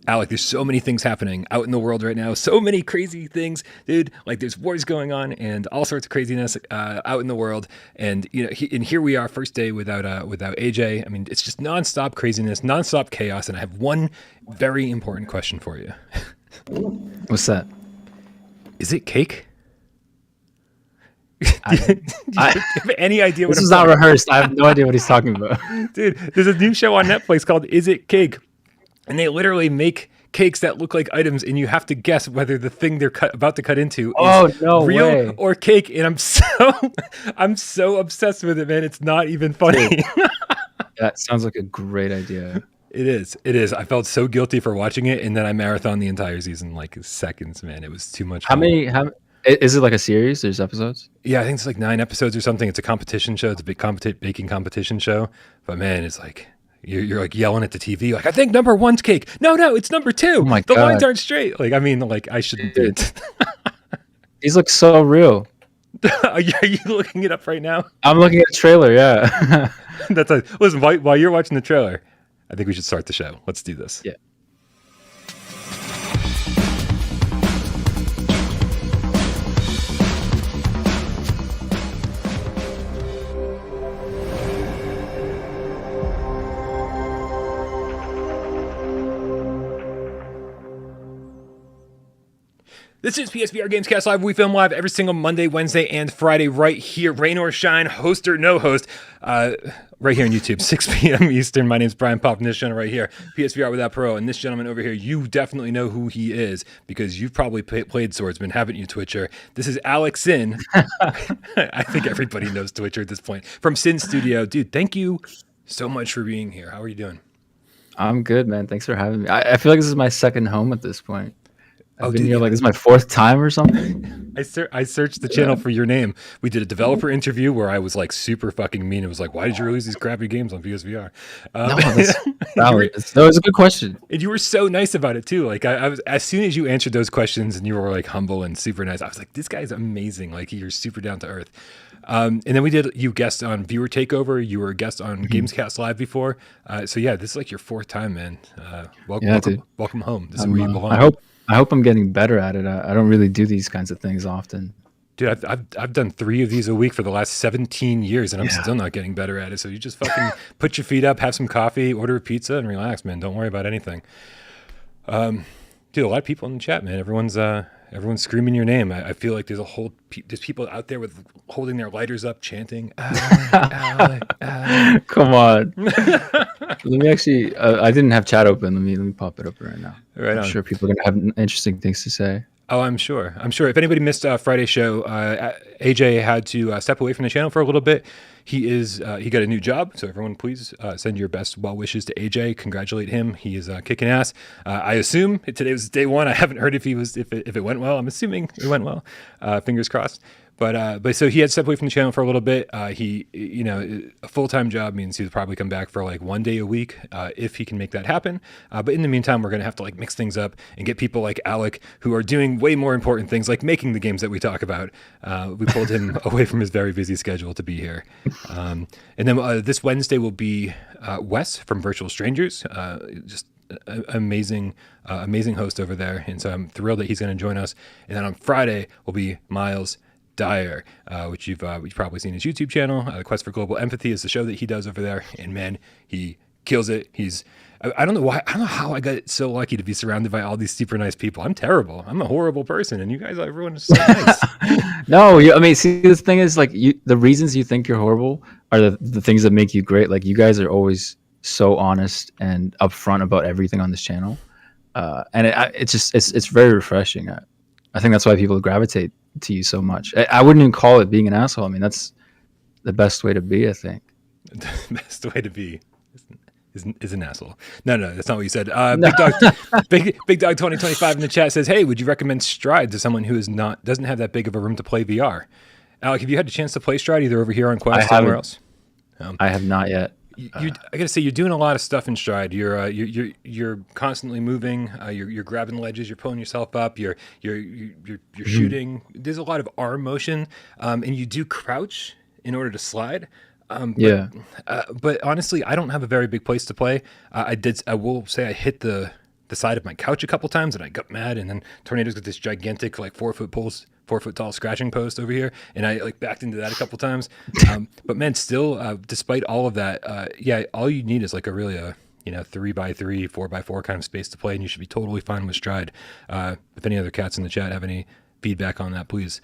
Alek, there's so many things happening out in the world right now. So many crazy things, dude. Like there's wars going on and all sorts of craziness out in the world. And and here we are, first day without AJ. I mean, it's just nonstop craziness, nonstop chaos. And I have one very important question for you. What's that? Is it cake? Do you have any idea what this is not rehearsed? I have no idea what he's talking about. Dude, there's a new show on Netflix called Is It Cake? And they literally make cakes that look like items, and you have to guess whether the thing they're about to cut into is real or cake. And I'm so obsessed with it, man. It's not even funny. That sounds like a great idea. It is. I felt so guilty for watching it, and then I marathoned the entire season like seconds, man. It was too much. How many is it, like a series? There's episodes? Yeah, I think it's like 9 episodes or something. It's a competition show. It's a big baking competition show. But man, it's like you're like yelling at the TV, like, I think number 1's cake. No, it's number 2. Oh my the God. lines aren't straight. Like, I mean, like I shouldn't do it. These look so real. Are you looking it up right now? I'm looking at the trailer. Yeah. That's like, listen. While you're watching the trailer, I think we should start the show. Let's do this. Yeah. This is PSVR Gamescast Live. We film live every single Monday, Wednesday, and Friday right here. Rain or shine, host or no host, right here on YouTube, 6 p.m. Eastern. My name's Brian Pop, and this channel right here, PSVR without Parole. And this gentleman over here, you definitely know who he is because you've probably played Swordsman, haven't you, Twitcher? This is Alek Sinn. I think everybody knows Twitcher at this point. From Sin Studio. Dude, thank you so much for being here. How are you doing? I'm good, man. Thanks for having me. I feel like this is my second home at this point. I've been here dude, like this is my 4th time or something. I searched the channel for your name. We did a developer interview where I was like super fucking mean. It was like, why did you release these crappy games on PSVR? No, that's valid. That was a good question. And you were so nice about it too. Like I was, as soon as you answered those questions and you were like humble and super nice, I was like, this guy's amazing. Like you're super down to earth. And then you guest on Viewer Takeover. You were a guest on Gamescast Live before. So yeah, this is like your 4th time, man. Welcome home. This is where you belong. I hope I'm getting better at it. I don't really do these kinds of things often. Dude, I've done 3 of these a week for the last 17 years, and I'm still not getting better at it. So you just fucking put your feet up, have some coffee, order a pizza, and relax, man. Don't worry about anything. Dude, a lot of people in the chat, man. Everyone's screaming your name. I feel like there's people out there with holding their lighters up, chanting. Alek. Come on. Let me actually. I didn't have chat open. Let me pop it up right now. Right I'm sure people are gonna have interesting things to say. Oh, I'm sure. If anybody missed Friday's show, AJ had to step away from the channel for a little bit. He got a new job, so everyone please send your best well wishes to AJ. Congratulate him. He is kicking ass. I assume today was day 1. I haven't heard if it went well. I'm assuming it went well. Fingers crossed. But so he had to step away from the channel for a little bit. He a full-time job means he'll probably come back for like 1 day a week if he can make that happen. But in the meantime, we're going to have to like mix things up and get people like Alek who are doing way more important things like making the games that we talk about. We pulled him away from his very busy schedule to be here. And then this Wednesday will be Wes from Virtual Strangers. Just amazing host over there. And so I'm thrilled that he's going to join us. And then on Friday will be Miles Dyer, which you've probably seen his YouTube channel. The Quest for Global Empathy is the show that he does over there, and man, he kills it. I don't know how I got so lucky to be surrounded by all these super nice people. I'm terrible. I'm a horrible person, and you guys, everyone is so nice. No, I mean, see, the thing is, like, the reasons you think you're horrible are the things that make you great. Like, you guys are always so honest and upfront about everything on this channel, and it's very refreshing. I think that's why people gravitate to you so much. I wouldn't even call it being an asshole. I mean, that's the best way to be, I think. The best way to be is an asshole. No, that's not what you said. No. Big Dog 2025 in the chat says, hey, would you recommend Stride to someone who doesn't have that big of a room to play VR? Alek, have you had a chance to play Stride either over here on Quest or somewhere else? I have not yet. I gotta say, you're doing a lot of stuff in Stride. You're constantly moving. You're grabbing ledges. You're pulling yourself up. You're shooting. There's a lot of arm motion, and you do crouch in order to slide. But honestly, I don't have a very big place to play. I will say I hit the the side of my couch a couple times, and I got mad. And then Tornado's got this gigantic like 4 foot tall scratching post over here, and I like backed into that a couple times. But man, still, despite all of that, yeah, all you need is like a really 3x3, 4x4 kind of space to play, and you should be totally fine with Stride. If any other cats in the chat have any feedback on that, please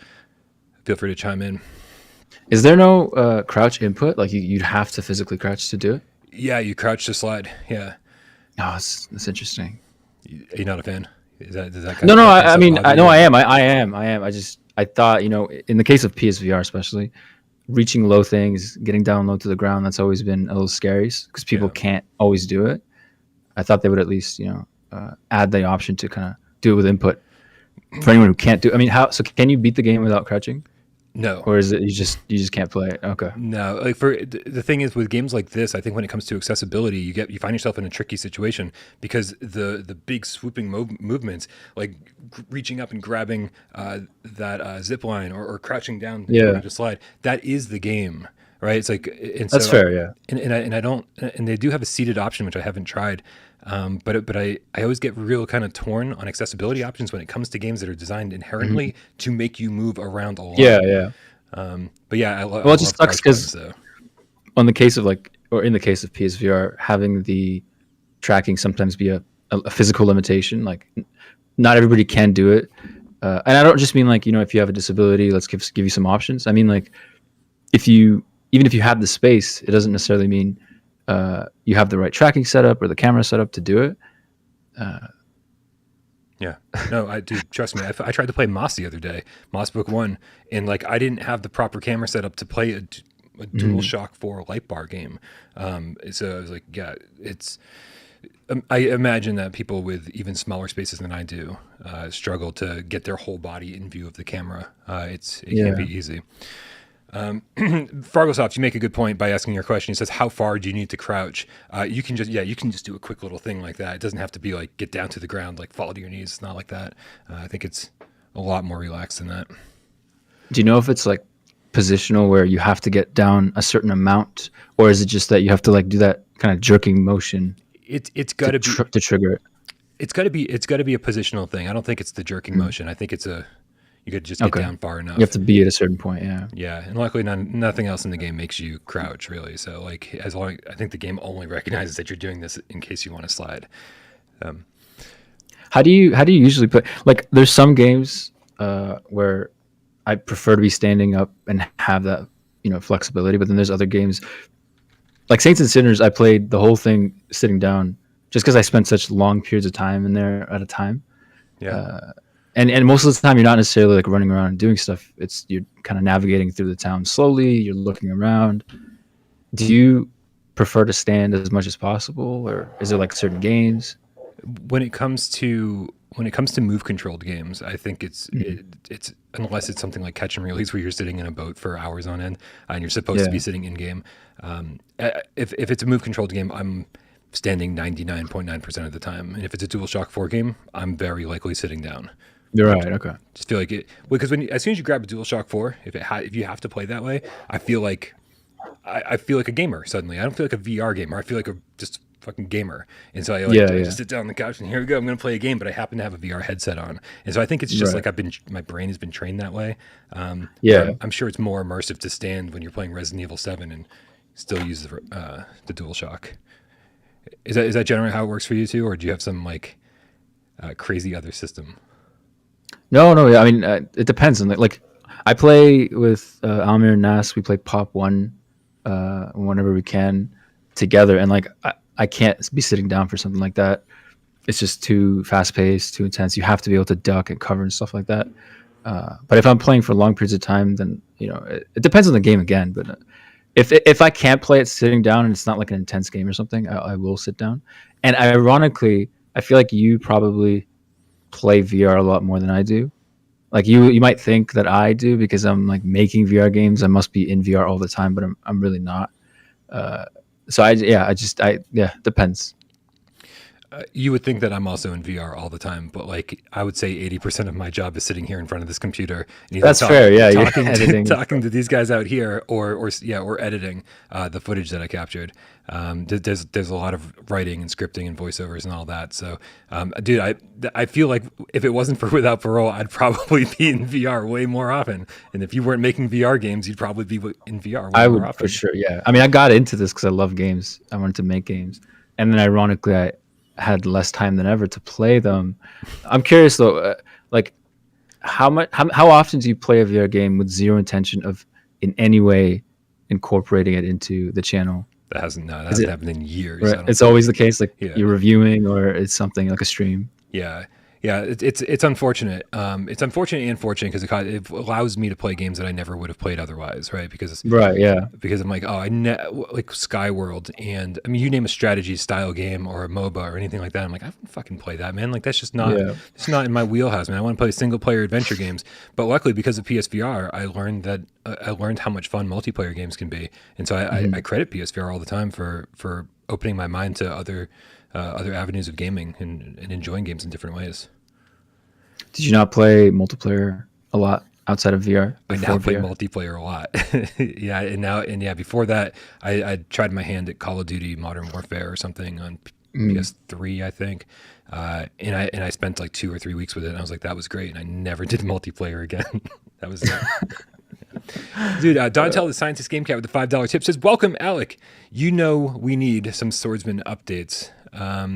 feel free to chime in. Is there no crouch input? Like you'd have to physically crouch to do it? Yeah, you crouch to slide. Yeah. Oh, that's interesting. Are you not a fan? Does that kind No. of I mean, I know or- I am. I am. I thought, in the case of PSVR especially, reaching low things, getting down low to the ground, that's always been a little scary because people can't always do it. I thought they would at least, add the option to kind of do it with input for anyone who can't do. I mean, how? So can you beat the game without crouching? No. Or is it you just can't play it? Okay. No, like the thing is with games like this, I think when it comes to accessibility, you find yourself in a tricky situation because the big swooping movements, like reaching up and grabbing that zip line or crouching down to slide, that is the game, right? It's like That's fair, yeah. And they do have a seated option which I haven't tried, but I always get real kind of torn on accessibility options when it comes to games that are designed inherently to make you move around a lot. Yeah. But yeah, Well, it just sucks because in the case of PSVR, having the tracking sometimes be a physical limitation. Like, not everybody can do it, and I don't just mean like if you have a disability, let's give you some options. I mean like even if you have the space, it doesn't necessarily mean you have the right tracking setup or the camera setup to do it. Yeah, no, I do. Trust me. I tried to play Moss the other day, Moss Book 1, and like I didn't have the proper camera setup to play a DualShock 4 light bar game. So I was like, yeah, it's. I imagine that people with even smaller spaces than I do struggle to get their whole body in view of the camera. It can't be easy. Fargosoft, you make a good point by asking your question. He says, how far do you need to crouch? You can just do a quick little thing like that. It doesn't have to be like get down to the ground, like fall to your knees. It's not like that. I think it's a lot more relaxed than that. Do you know if it's like positional where you have to get down a certain amount, or is it just that you have to like do that kind of jerking motion? It's got to be to trigger it. It's got to be a positional thing. I don't think it's the jerking motion. I think it's you could just get down far enough. You have to be at a certain point, yeah. Yeah, and luckily nothing else in the game makes you crouch, really. So, like, I think the game only recognizes that you're doing this in case you want to slide. How do you usually play? Like, there's some games where I prefer to be standing up and have that flexibility, but then there's other games like Saints and Sinners. I played the whole thing sitting down just because I spent such long periods of time in there at a time. Yeah. And most of the time, you're not necessarily like running around and doing stuff. You're kind of navigating through the town slowly. You're looking around. Do you prefer to stand as much as possible, or is there like certain games? When it comes to move controlled games, I think it's unless it's something like Catch and Release where you're sitting in a boat for hours on end and you're supposed to be sitting in game. If it's a move controlled game, I'm standing 99.9% of the time, and if it's a DualShock 4 game, I'm very likely sitting down. You're right. Okay. Just feel like it because as soon as you grab a DualShock 4, if you have to play that way, I feel like a gamer suddenly. I don't feel like a VR gamer. I feel like a just fucking gamer. And so I just sit down on the couch and here we go. I'm going to play a game, but I happen to have a VR headset on. And so I think it's just like my brain has been trained that way. I'm sure it's more immersive to stand when you're playing Resident Evil 7 and still use the DualShock. Is that generally how it works for you too, or do you have some like crazy other system? No. I mean, it depends on like I play with Almir and Nas. We play Pop 1 whenever we can together, and like I can't be sitting down for something like that. It's just too fast paced, too intense. You have to be able to duck and cover and stuff like that. But if I'm playing for long periods of time, then it depends on the game again. But if I can't play it sitting down and it's not like an intense game or something, I will sit down. And ironically, I feel like you probably play VR a lot more than I do. Like you might think that I do because I'm like making VR games. I must be in VR all the time, but I'm really not. So depends. You would think that I'm also in VR all the time, but like I would say 80% of my job is sitting here in front of this computer. And either That's fair. Yeah, you're talking editing. talking to these guys out here, or editing the footage that I captured. There's a lot of writing and scripting and voiceovers and all that. So, dude, I feel like if it wasn't for Without Parole, I'd probably be in VR way more often. And if you weren't making VR games, you'd probably be in VR way I more would often. for sure. Yeah. I mean, I got into this because I love games. I wanted to make games, and then ironically, I had less time than ever to play them. I'm curious though, like how often do you play a VR game with zero intention of in any way incorporating it into the channel? That hasn't happened in years. Right. It's always the case, like Yeah. you're reviewing or it's something like a stream. Yeah, it's unfortunate. It's unfortunate and fortunate because it allows me to play games that I never would have played otherwise, right? Because Right. Yeah. I'm like, like Skyworld, and I mean, you name a strategy style game or a MOBA or anything like that. I'm like, I don't fucking play that, man. Like that's just not, Yeah. it's not in my wheelhouse, man. I want to play single player adventure games. But luckily, because of PSVR, I learned how much fun multiplayer games can be, and so I credit PSVR all the time for opening my mind to other avenues of gaming and enjoying games in different ways. Did you not play multiplayer a lot outside of VR? I now play VR? multiplayer a lot. Yeah, before that, I tried my hand at Call of Duty Modern Warfare or something on PS3, I think, and I spent like 2 or 3 weeks with it, and I was like, that was great, and I never did multiplayer again. That was it. Dude, Dontel, the Scientist Game Cat with the $5 tip says, welcome, Alek. You know we need some Swordsman updates. I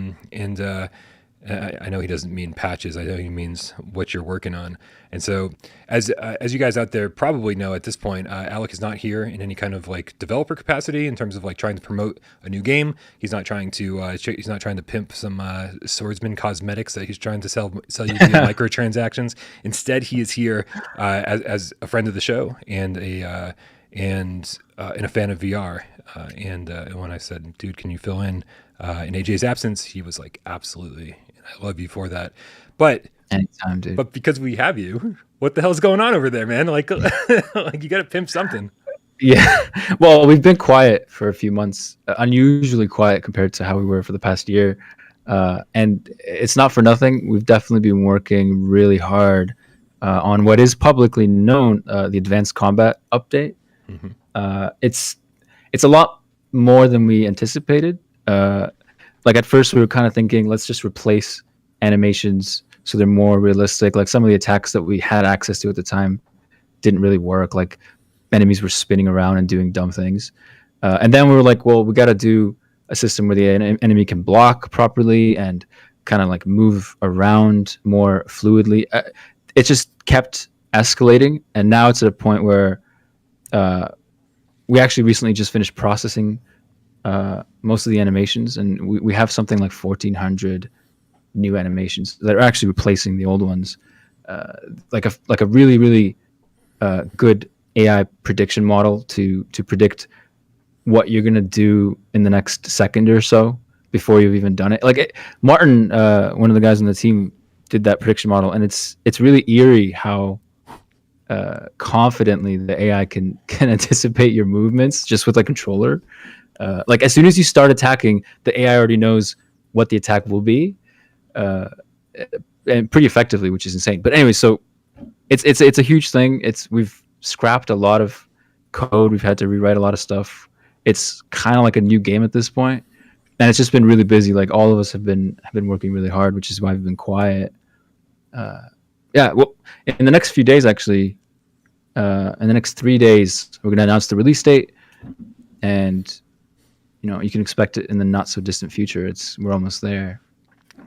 know he doesn't mean patches. I know he means what you're working on. And so, as you guys out there probably know at this point, Alek is not here in any kind of like developer capacity in terms of like trying to promote a new game. He's not trying to pimp some swordsman cosmetics that he's trying to sell you via microtransactions. Instead, he is here as a friend of the show and a fan of VR. And when I said, dude, can you fill in AJ's absence, he was like, absolutely. And I love you for that. But Anytime, dude. But because we have you, what the hell's going on over there, man? Like, like you got to pimp something. Yeah. Well, we've been quiet for a few months, unusually quiet compared to how we were for the past year. And it's not for nothing. We've definitely been working really hard on what is publicly known, the Advanced Combat update. It's a lot more than we anticipated. Like at first we were kind of thinking, let's just replace animations so they're more realistic. Like some of the attacks that we had access to at the time didn't really work. Like enemies were spinning around and doing dumb things. And then we were like, well, we got to do a system where the enemy can block properly and kind of like move around more fluidly. It just kept escalating. And now it's at a point where we actually recently just finished processing most of the animations, and we have something like 1,400 new animations that are actually replacing the old ones. Like a really, really good AI prediction model to predict what you're gonna do in the next second or so before you've even done it. Like Martin, one of the guys on the team, did that prediction model, and it's really eerie how confidently the AI can anticipate your movements just with a controller. Like as soon as you start attacking, the AI already knows what the attack will be, and pretty effectively, which is insane. But anyway, so it's a huge thing. We've scrapped a lot of code. We've had to rewrite a lot of stuff. It's kind of like a new game at this point, and it's just been really busy. Like all of us have been working really hard, which is why we've been quiet. Yeah, well, in the next few days, actually, in the next 3 days, we're gonna announce the release date, and you can expect it in the not so distant future. We're almost there.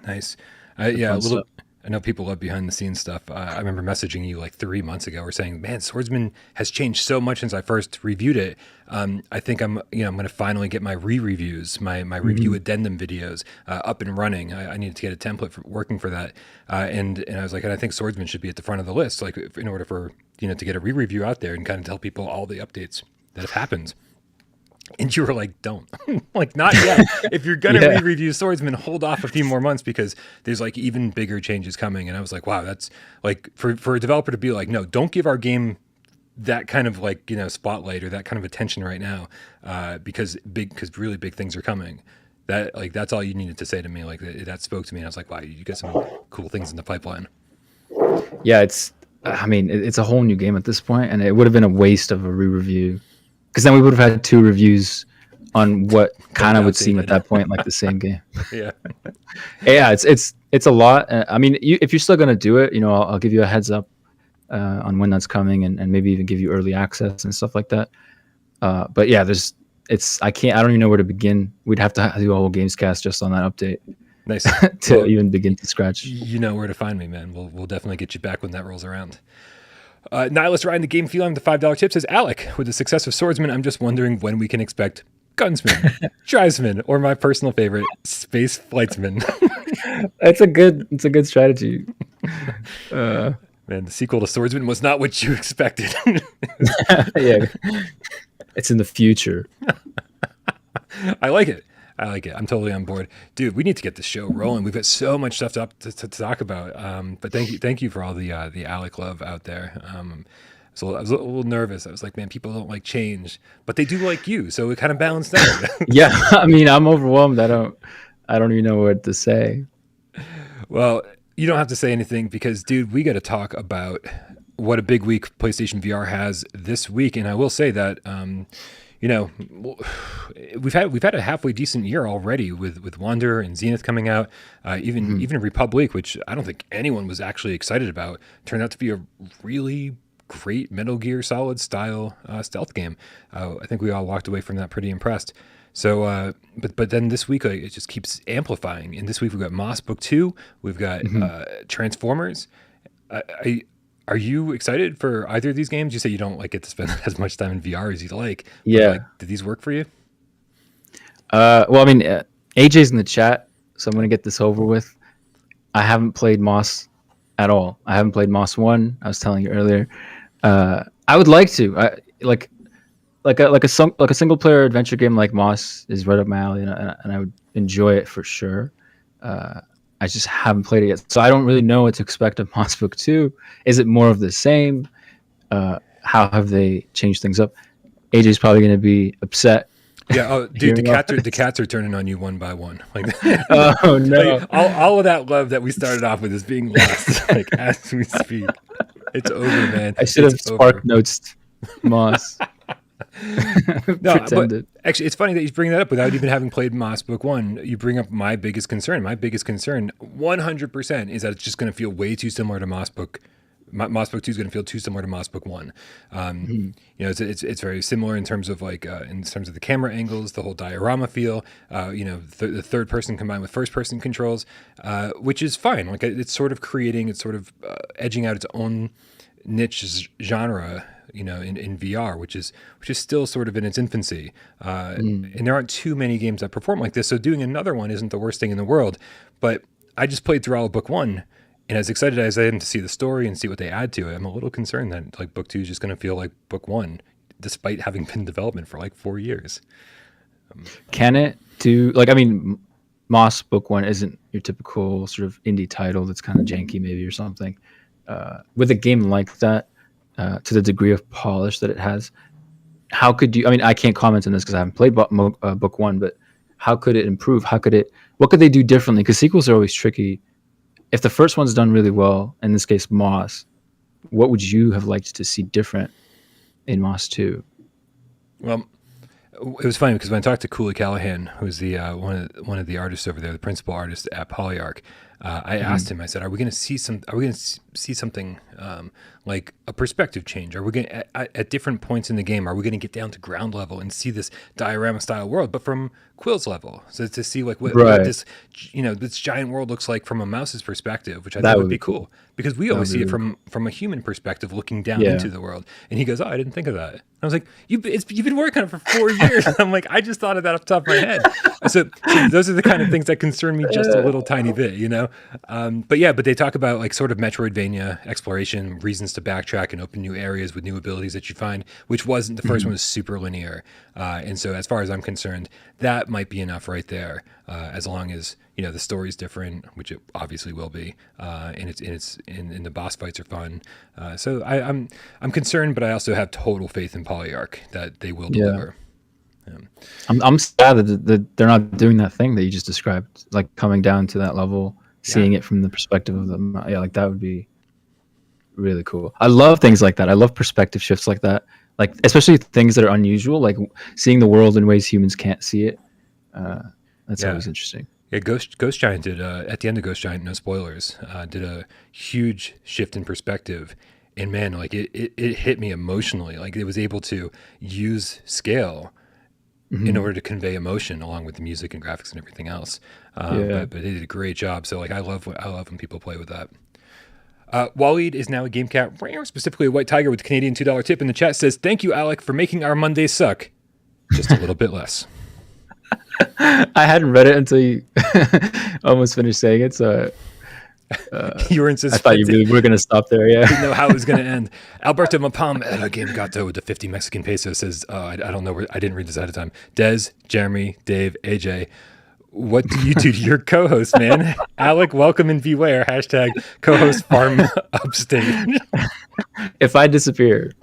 Nice. Yeah, a little. I know people love behind the scenes stuff. I remember messaging you like 3 months ago, or saying, "Man, Swordsman has changed so much since I first reviewed it. I think I'm going to finally get my re-reviews, my review addendum videos up and running. I needed to get a template for working for that, and I was like, and I think Swordsman should be at the front of the list, like in order for to get a re-review out there and kind of tell people all the updates that have happened." And you were like, don't. Like, not yet. If you're going to re-review Swordsman, hold off a few more months because there's like even bigger changes coming. And I was like, wow, that's like for a developer to be like, no, don't give our game that kind of like, spotlight or that kind of attention right now because really big things are coming. That's all you needed to say to me. Like that spoke to me, and I was like, wow, you got some cool things in the pipeline. Yeah, it's a whole new game at this point, and it would have been a waste of a re-review, because then we would have had two reviews on what kind of would seem at that point like the same game. Yeah. Yeah, it's a lot. I mean, if you're still gonna do it, I'll give you a heads up on when that's coming, and maybe even give you early access and stuff like that. But yeah, I don't even know where to begin. We'd have to do a whole Gamescast just on that update. Nice. to even begin to scratch. You know where to find me, man. We'll definitely get you back when that rolls around. Nihilist Ryan, the Game Feeling, the $5 tip says, Alek, with the success of Swordsman, I'm just wondering when we can expect Gunsman, Tribesman, or my personal favorite, Space Flightsman. It's a good strategy. Man, the sequel to Swordsman was not what you expected. Yeah, it's in the future. I like it. I'm totally on board, dude. We need to get this show rolling. We've got so much stuff to talk about. But thank you for all the Alek love out there. So I was a little nervous. I was like, man, people don't like change, but they do like you. So it kind of balanced out. Yeah, I mean, I'm overwhelmed. I don't even know what to say. Well, you don't have to say anything because, dude, we got to talk about what a big week PlayStation VR has this week. And I will say that, we've had a halfway decent year already with Wander and Zenith coming out, even Republic, which I don't think anyone was actually excited about, turned out to be a really great Metal Gear Solid style stealth game. I think we all walked away from that pretty impressed. So, but then this week it just keeps amplifying. And this week we've got Moss Book 2, we've got Transformers. Are you excited for either of these games? You say you don't get to spend as much time in VR as you'd like. Yeah. Did these work for you? Well, I mean, AJ's in the chat, so I'm going to get this over with. I haven't played Moss at all. I haven't played Moss 1. I was telling you earlier. I would like to. Like a single player adventure game like Moss is right up my alley, and I would enjoy it for sure. I just haven't played it yet, so I don't really know what to expect of Moss Book 2. Is it more of the same? How have they changed things up? AJ's probably going to be upset. Yeah, oh, dude, the cats are turning on you one by one. Oh no! All of that love that we started off with is being lost. As we speak, it's over, man. I should have spark notes Moss. No, but actually, it's funny that you bring that up without even having played Moss Book 1. You bring up my biggest concern. My biggest concern, 100%, is that it's just going to feel way too similar to Moss Book. Moss Book 2 is going to feel too similar to Moss Book 1. It's very similar in terms of the camera angles, the whole diorama feel. The third person combined with first person controls, which is fine. It's sort of edging out its own niche genre. In VR, which is still sort of in its infancy, and there aren't too many games that perform like this. So doing another one isn't the worst thing in the world. But I just played through all of Book 1, and as excited as I am to see the story and see what they add to it, I'm a little concerned that Book 2 is just going to feel like Book 1, despite having been in development for 4 years. Can it do Moss Book 1 isn't your typical sort of indie title that's kind of janky maybe or something. With a game like that, to the degree of polish that it has, how could you? I mean, I can't comment on this because I haven't played Book 1, but how could it improve? What could they do differently? Because sequels are always tricky. If the first one's done really well, in this case Moss, what would you have liked to see different in Moss 2? Well, it was funny because when I talked to Cooley Callahan, who's the one of the artists over there, the principal artist at Polyarch, I asked him. I said, "Are we going to see something like a perspective change? Are we going at different points in the game? Are we going to get down to ground level and see this diorama style world, but from Quill's level? So to see what this this giant world looks like from a mouse's perspective, which I think would be cool because we always see it from a human perspective looking down into the world." And he goes, "Oh, I didn't think of that." I was like, "You've been working on it for 4 years." I'm like, "I just thought of that off the top of my head." So those are the kind of things that concern me just a little tiny bit, But they talk about sort of Metroidvania exploration, reasons to backtrack and open new areas with new abilities that you find, which wasn't the first one was super linear. And so as far as I'm concerned, that might be enough right there, as long as the story's different, which it obviously will be, and the boss fights are fun. So I'm concerned, but I also have total faith in Polyarch that they will deliver. I'm sad that they're not doing that thing that you just described, like coming down to that level, seeing it from the perspective of them. Yeah, like that would be really cool. I love things like that. I love perspective shifts like that, like especially things that are unusual, like seeing the world in ways humans can't see it. That's always interesting. Yeah, Ghost Giant did at the end of Ghost Giant, no spoilers, did a huge shift in perspective, and man, like it hit me emotionally. Like it was able to use scale in order to convey emotion along with the music and graphics and everything else. But they did a great job. So like I love when people play with that. Waleed is now a game cat, specifically a white tiger with a Canadian $2 tip in the chat, says, "Thank you, Alek, for making our Mondays suck just a little bit less." I hadn't read it until you almost finished saying it, so you were insistent. I thought you really were going to stop there. Yeah, didn't know how it was going to end. Alberto Mapam at a game gato with the 50 Mexican peso says, I don't know where, I didn't read this ahead of time. Des, Jeremy, Dave, AJ, what do you do to your co-host, man? Alek, welcome and beware. Hashtag co-host farm upstate. If I disappear.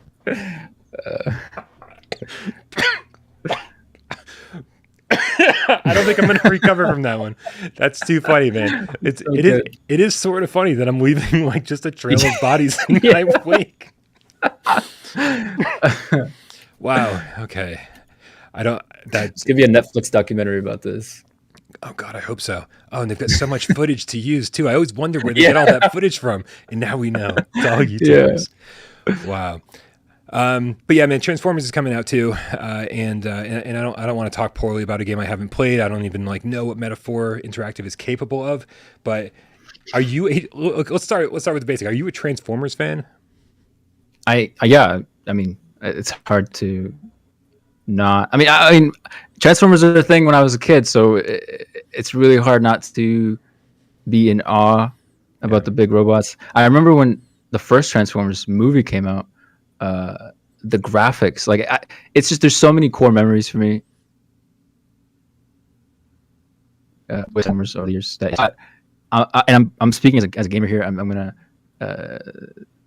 I don't think I'm going to recover from that one. That's too funny, man. It is sort of funny that I'm leaving like just a trail of bodies in my wake. Wow. Okay. It's gonna be a Netflix documentary about this. Oh God, I hope so. Oh, and they've got so much footage to use too. I always wonder where they get all that footage from, and now we know. It's all YouTubers. Yeah. Wow. But yeah, man, Transformers is coming out too, and I don't want to talk poorly about a game I haven't played. I don't even like know what Metaphor Interactive is capable of. But are you? Let's start with the basic. Are you a Transformers fan? Yeah. I mean, it's hard to not. I mean, Transformers are a thing when I was a kid, so it's really hard not to be in awe about the big robots. I remember when the first Transformers movie came out. The graphics, like it's just there's so many core memories for me with Transformers over the years. That and I'm speaking as a gamer here. I'm gonna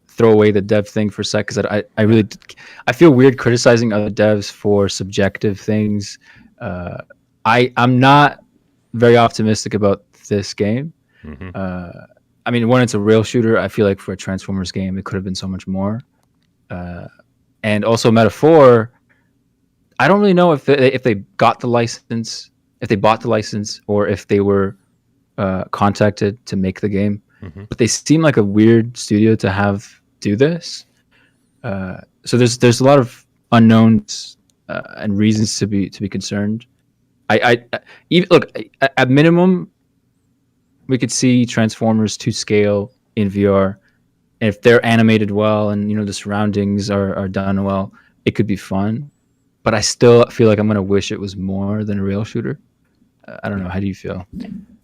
throw away the dev thing for a sec because I feel weird criticizing other devs for subjective things. I'm not very optimistic about this game. I mean, when it's a rail shooter, I feel like for a Transformers game, it could have been so much more. And also Metaphor, I don't really know if they got the license, if they bought the license, or if they were contacted to make the game. But they seem like a weird studio to have do this. So there's a lot of unknowns and reasons to be concerned. I even look at minimum, we could see Transformers to scale in VR. If they're animated well and the surroundings are done well, it could be fun. But I still feel like I'm gonna wish it was more than a rail shooter. I don't know. How do you feel?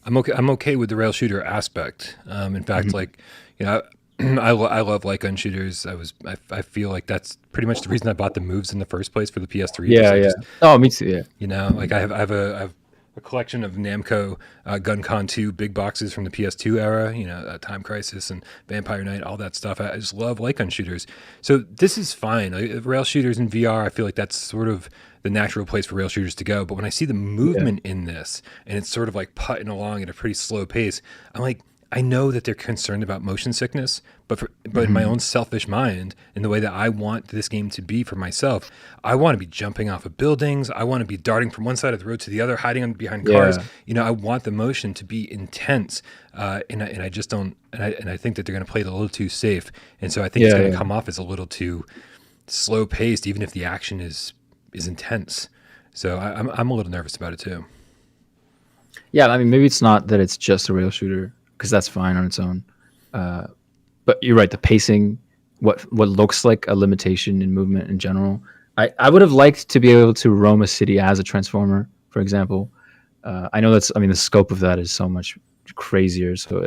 I'm okay with the rail shooter aspect. In fact, I love light gun shooters. I feel like that's pretty much the reason I bought the moves in the first place for the PS3. Yeah. Me too. Yeah. Like I have a collection of Namco GunCon 2 big boxes from the PS2 era, Time Crisis and Vampire Knight, all that stuff. I just love light gun shooters. So this is fine. Rail shooters in VR, I feel like that's sort of the natural place for rail shooters to go. But when I see the movement in this and it's sort of like putting along at a pretty slow pace, I'm like, I know that they're concerned about motion sickness, but in my own selfish mind, in the way that I want this game to be for myself, I want to be jumping off of buildings. I want to be darting from one side of the road to the other, hiding behind cars. I want the motion to be intense, and I just don't. And I think that they're going to play it a little too safe, and so I think it's going to come off as a little too slow paced, even if the action is intense. So I'm a little nervous about it too. Yeah, I mean, maybe it's not that it's just a rail shooter, because that's fine on its own. But you're right, the pacing, what looks like a limitation in movement in general. I would have liked to be able to roam a city as a Transformer, for example. I know the scope of that is so much crazier, so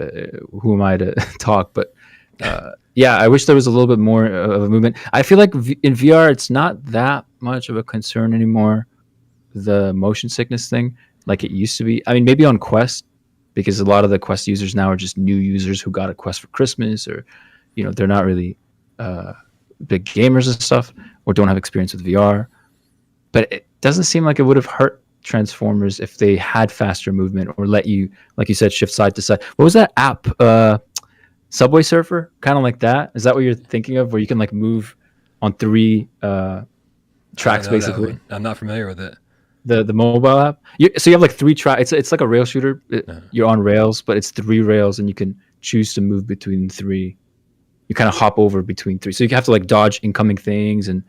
who am I to talk? But I wish there was a little bit more of a movement. I feel like in VR, it's not that much of a concern anymore, the motion sickness thing, like it used to be. I mean, maybe on Quest, because a lot of the Quest users now are just new users who got a Quest for Christmas, or they're not really big gamers and stuff, or don't have experience with VR. But doesn't seem like it would have hurt Transformers if they had faster movement or let you, like you said, shift side to side. What was that app? Subway Surfer, kind of like that. Is that what you're thinking of, where you can like move on 3 tracks basically? I'm not familiar with it. The mobile app. So you have like 3 tracks. It's like a rail shooter. You're on rails, but it's 3 rails, and you can choose to move between 3. You kind of hop over between 3, so you have to like dodge incoming things and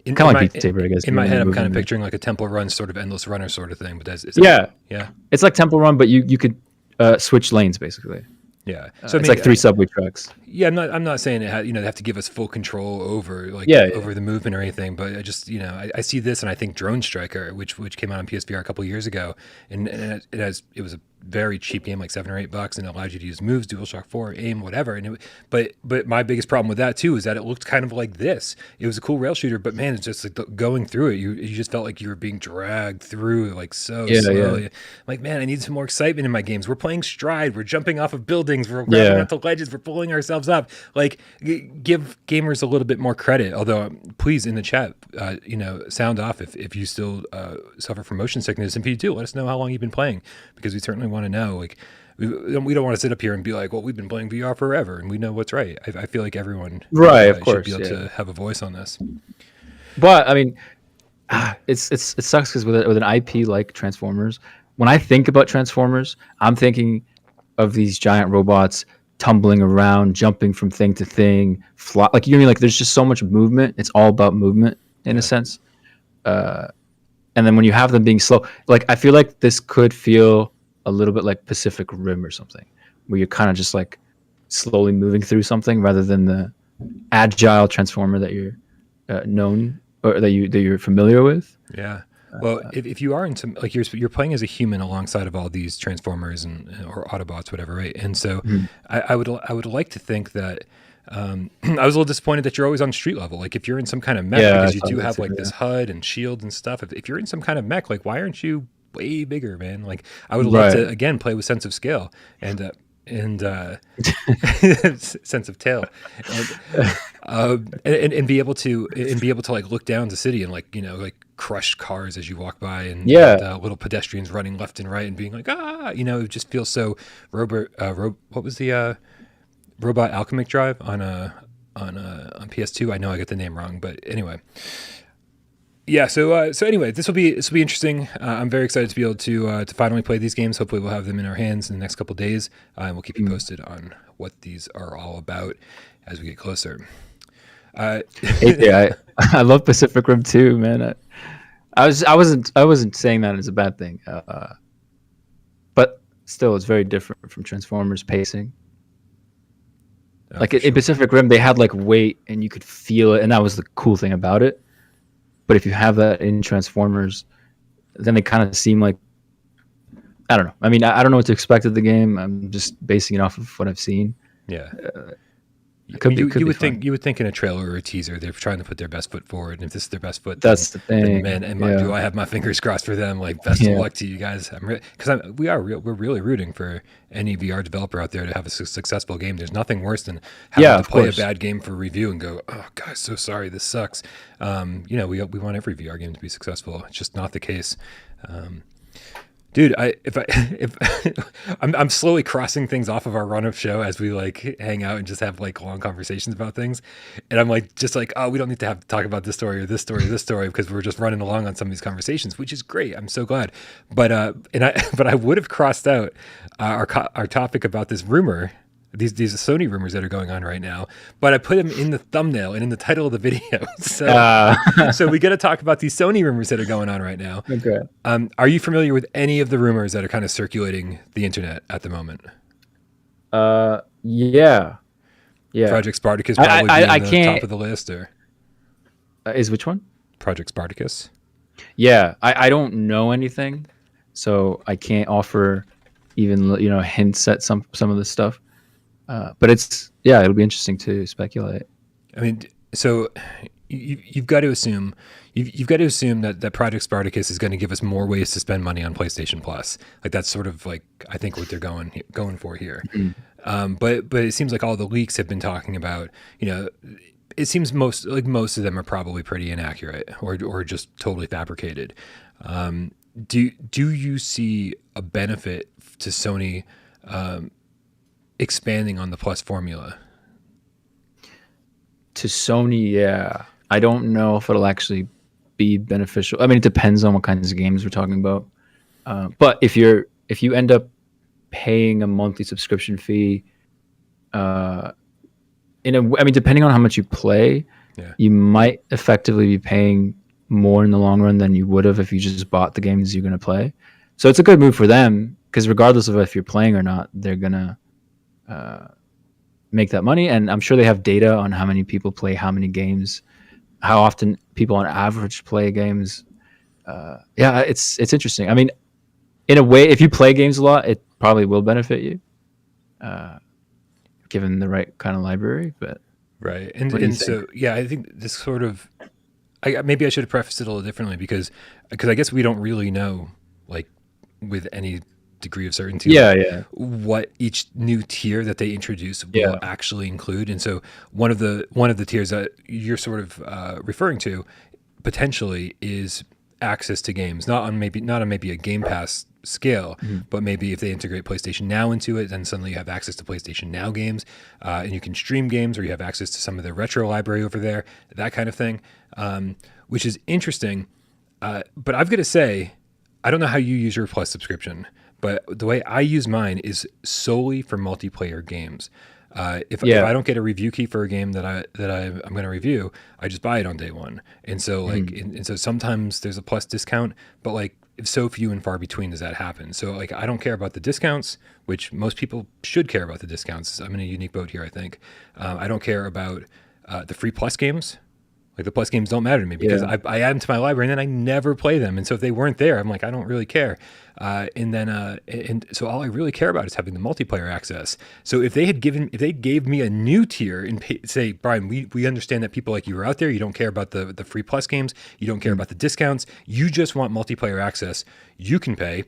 kind of like Beat Saber, I guess. In my head, I'm kind of picturing like a Temple Run sort of endless runner sort of thing. But yeah, yeah, it's like Temple Run, but you could switch lanes basically. Yeah, so it's like 3 subway tracks. Yeah, I'm not saying they have to give us full control over over the movement or anything, but I just I see this and I think Drone Striker, which came out on PSVR a couple of years ago, and it was a very cheap game, like $7 or $8, and it allowed you to use moves, DualShock 4, aim, whatever. And but my biggest problem with that too is that it looked kind of like this. It was a cool rail shooter, but man, it's just like going through it, you just felt like you were being dragged through like so slowly. Yeah. Like, man, I need some more excitement in my games. We're playing Stride, we're jumping off of buildings, we're grabbing onto ledges, we're pulling ourselves up. Like, give gamers a little bit more credit. Although, please in the chat, sound off if you still suffer from motion sickness, and if you do, let us know how long you've been playing, because we certainly want to know. Like, we don't want to sit up here and be like, well, we've been playing VR forever and we know what's right. I feel like everyone of course should be able to have a voice on this. But I mean, it sucks because with an IP like Transformers, when I think about Transformers, I'm thinking of these giant robots tumbling around, jumping from thing to thing, like, you know what I mean? Like, there's just so much movement. It's all about movement in a sense. And then when you have them being slow, like, I feel like this could feel a little bit like Pacific Rim or something, where you're kind of just like slowly moving through something rather than the agile Transformer that you're known or that you're familiar with. Yeah. Well, if you are into, like, you're playing as a human alongside of all these Transformers or Autobots, whatever, right? And so I would like to think that I was a little disappointed that you're always on street level. Like, if you're in some kind of mech, because you do have like this HUD and shield and stuff. If you're in some kind of mech, like, why aren't you way bigger, man? Like, I would love to again play with sense of scale and sense of tail, and be able to like look down the city and like crush cars as you walk by, and little pedestrians running left and right and being like, it just feels so what was the Robot Alchemic Drive on PS2? I know I get the name wrong, but anyway. Yeah, so anyway, this will be interesting. I'm very excited to be able to finally play these games. Hopefully, we'll have them in our hands in the next couple of days, and we'll keep you posted on what these are all about as we get closer. I love Pacific Rim too, man. I wasn't saying that as a bad thing, but still, it's very different from Transformers pacing. In Pacific Rim, they had like weight, and you could feel it, and that was the cool thing about it. But if you have that in Transformers, then they kind of seem like, I don't know. I mean, I don't know what to expect of the game. I'm just basing it off of what I've seen. Yeah. You would think in a trailer or a teaser they're trying to put their best foot forward, and if this is their best foot, that's the thing. Then, man, do I have my fingers crossed for them? Like, best of luck to you guys. We're really rooting for any VR developer out there to have a successful game. There's nothing worse than having to play a bad game for review and go, oh guys, so sorry, this sucks. We want every VR game to be successful. It's just not the case. Dude, I'm slowly crossing things off of our run of show as we like hang out and just have like long conversations about things, and I'm like oh, we don't need to talk about this story or this story or this story, because we're just running along on some of these conversations, which is great. I'm so glad, but I would have crossed out our topic about this rumor. These Sony rumors that are going on right now, but I put them in the thumbnail and in the title of the video. So we got to talk about these Sony rumors that are going on right now. Okay. Are you familiar with any of the rumors that are kind of circulating the internet at the moment? Yeah. Project Spartacus probably being the top of the list, or is which one? Project Spartacus. Yeah, I don't know anything, so I can't offer even hints at some of this stuff. But it'll be interesting to speculate. I mean, so you've got to assume that Project Spartacus is going to give us more ways to spend money on PlayStation Plus. Like, that's sort of like, I think, what they're going for here. Mm-hmm. But it seems like all the leaks have been talking about, it seems most of them are probably pretty inaccurate or just totally fabricated. Do you see a benefit to Sony expanding on the Plus formula? To Sony, yeah. I don't know if it'll actually be beneficial. I mean, it depends on what kinds of games we're talking about. But if you end up paying a monthly subscription fee, depending on how much you play, you might effectively be paying more in the long run than you would have if you just bought the games you're going to play. So it's a good move for them because regardless of if you're playing or not, they're going to make that money. And I'm sure they have data on how many people play how many games, how often people on average play games. It's interesting. I mean, in a way, if you play games a lot, it probably will benefit you, given the right kind of library. But right, and so I think this sort of, maybe I should have prefaced it a little differently because I guess we don't really know, like, with any degree of certainty, what each new tier that they introduce will actually include. And so one of the tiers that you're sort of referring to potentially is access to games, not on maybe a Game Pass scale, but maybe if they integrate PlayStation Now into it, then suddenly you have access to PlayStation Now games, and you can stream games, or you have access to some of their retro library over there, that kind of thing, which is interesting. But I've got to say, I don't know how you use your Plus subscription, but the way I use mine is solely for multiplayer games. If I don't get a review key for a game that I'm going to review, I just buy it on day one. And so and so sometimes there's a Plus discount, but like so few and far between does that happen. So like I don't care about the discounts, which most people should care about the discounts. I'm in a unique boat here, I think. I don't care about the free Plus games. Like the Plus games don't matter to me because I add them to my library and then I never play them. And so if they weren't there, I'm like, I don't really care. And so all I really care about is having the multiplayer access. So if they gave me a new tier and say, Brian, we understand that people like you are out there. You don't care about the free Plus games. You don't care about the discounts. You just want multiplayer access. You can pay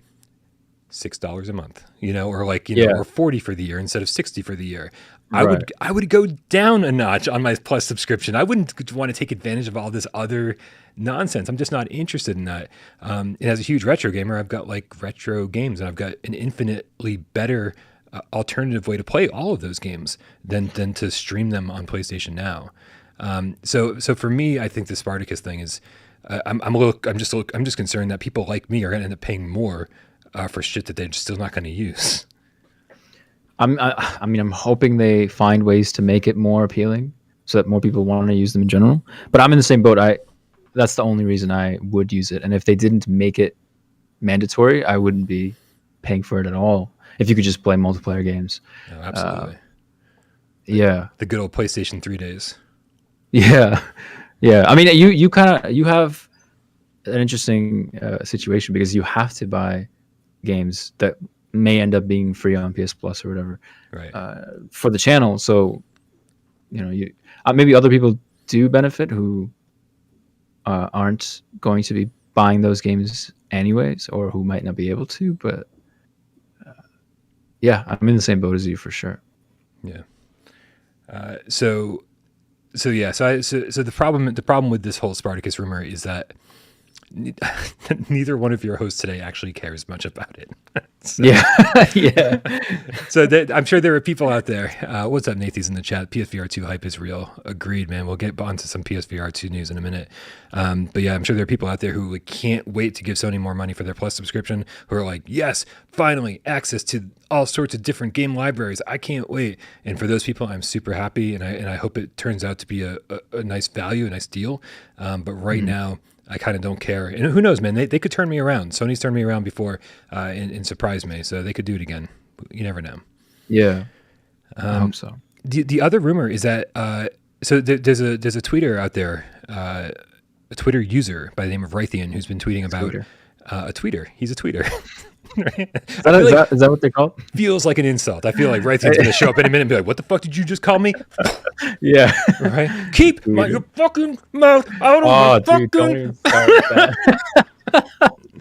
$6 a month, or or $40 for the year instead of $60 for the year. I would go down a notch on my Plus subscription. I wouldn't want to take advantage of all this other nonsense. I'm just not interested in that. And as a huge retro gamer, I've got like retro games, and I've got an infinitely better alternative way to play all of those games than to stream them on PlayStation Now. So for me, I think the Spartacus thing is, I'm just concerned that people like me are going to end up paying more for shit that they're still not going to use. I'm hoping they find ways to make it more appealing so that more people want to use them in general. But I'm in the same boat. That's the only reason I would use it. And if they didn't make it mandatory, I wouldn't be paying for it at all. If you could just play multiplayer games. No, absolutely. The good old PlayStation 3 days. Yeah. I mean, you have an interesting situation because you have to buy games that may end up being free on PS Plus or whatever, right? For the channel. So, you maybe other people do benefit who aren't going to be buying those games anyways, or who might not be able to. But I'm in the same boat as you for sure. Yeah. So the problem with this whole Spartacus rumor is that neither one of your hosts today actually cares much about it. So I'm sure there are people out there. What's up, Nathan's in the chat? PSVR2 hype is real. Agreed, man. We'll get on to some PSVR2 news in a minute. But yeah, I'm sure there are people out there who can't wait to give Sony more money for their Plus subscription, who are like, yes, finally access to all sorts of different game libraries. I can't wait. And for those people, I'm super happy, and I hope it turns out to be a nice value, a nice deal. But right now, I kind of don't care. And who knows, man? They could turn me around. Sony's turned me around before and surprised me. So they could do it again. You never know. Yeah. I hope so. The other rumor is that so there's a tweeter out there, a Twitter user by the name of Raytheon, who's been tweeting about a tweeter. He's a tweeter. Right? Is that what they call it? Feels like an insult. I feel like Raytheon's going to show up in a minute and be like, what the fuck did you just call me? Yeah. Right? Keep your fucking mouth out of my fucking...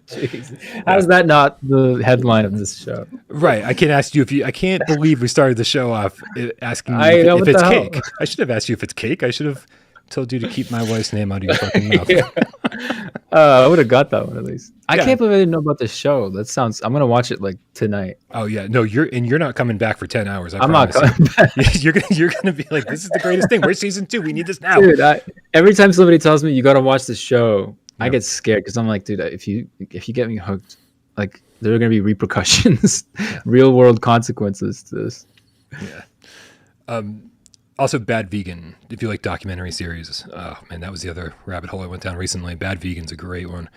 Jeez. How's that not the headline of this show? Right. I can't ask you if you. I can't believe we started the show off asking I you know if what it's the hell. cake. I should have asked you if it's cake. I should have told you to keep my wife's name out of your fucking mouth. I would have got that one at least. I Yeah. can't believe I didn't know about this show. That sounds. I'm gonna watch it like tonight. Oh yeah, no, you're not coming back for 10 hours. I'm not promise coming back. you. You're gonna be like, this is the greatest thing. Where's season 2? We need this now. Dude, every time somebody tells me you gotta watch this show, I Yep. get scared because I'm like, dude, if you get me hooked, like there are gonna be repercussions, real world consequences to this. Yeah. Also, Bad Vegan. If you like documentary series, oh man, that was the other rabbit hole I went down recently. Bad Vegan's a great one.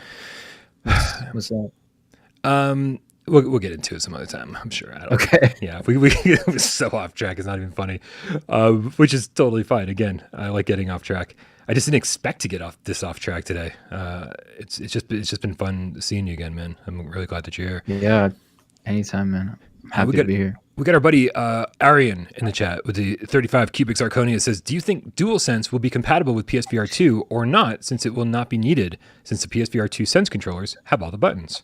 What's that? We'll get into it some other time. I'm sure. I don't Okay. Yeah, we it was so off track. It's not even funny, which is totally fine. Again, I like getting off track. I just didn't expect to get off track today. It's just been fun seeing you again, man. I'm really glad that you're here. Yeah. Anytime, man. I'm happy to be here. We got our buddy Arian in the chat with the 35 cubic zirconia. It says, do you think DualSense will be compatible with PSVR 2 or not, since it will not be needed, since the PSVR 2 Sense controllers have all the buttons?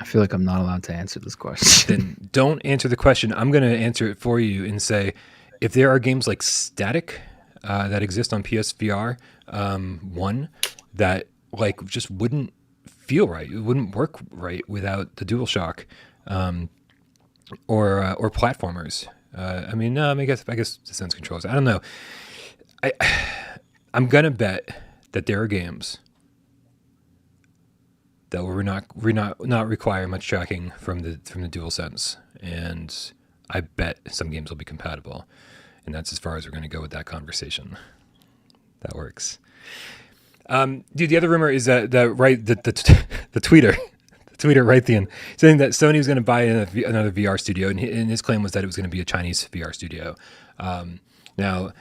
I feel like I'm not allowed to answer this question. Then don't answer the question. I'm going to answer it for you and say, if there are games like Static that exist on PSVR 1 that like just wouldn't feel right, it wouldn't work right without the DualShock, or platformers. I guess the Sense controllers. I don't know. I'm gonna bet that there are games that will not require much tracking from the DualSense, and I bet some games will be compatible, and that's as far as we're going to go with that conversation. That works. Dude, the other rumor is that the tweeter, Raytheon, saying that Sony was going to buy another VR studio, and his claim was that it was going to be a Chinese VR studio. Now,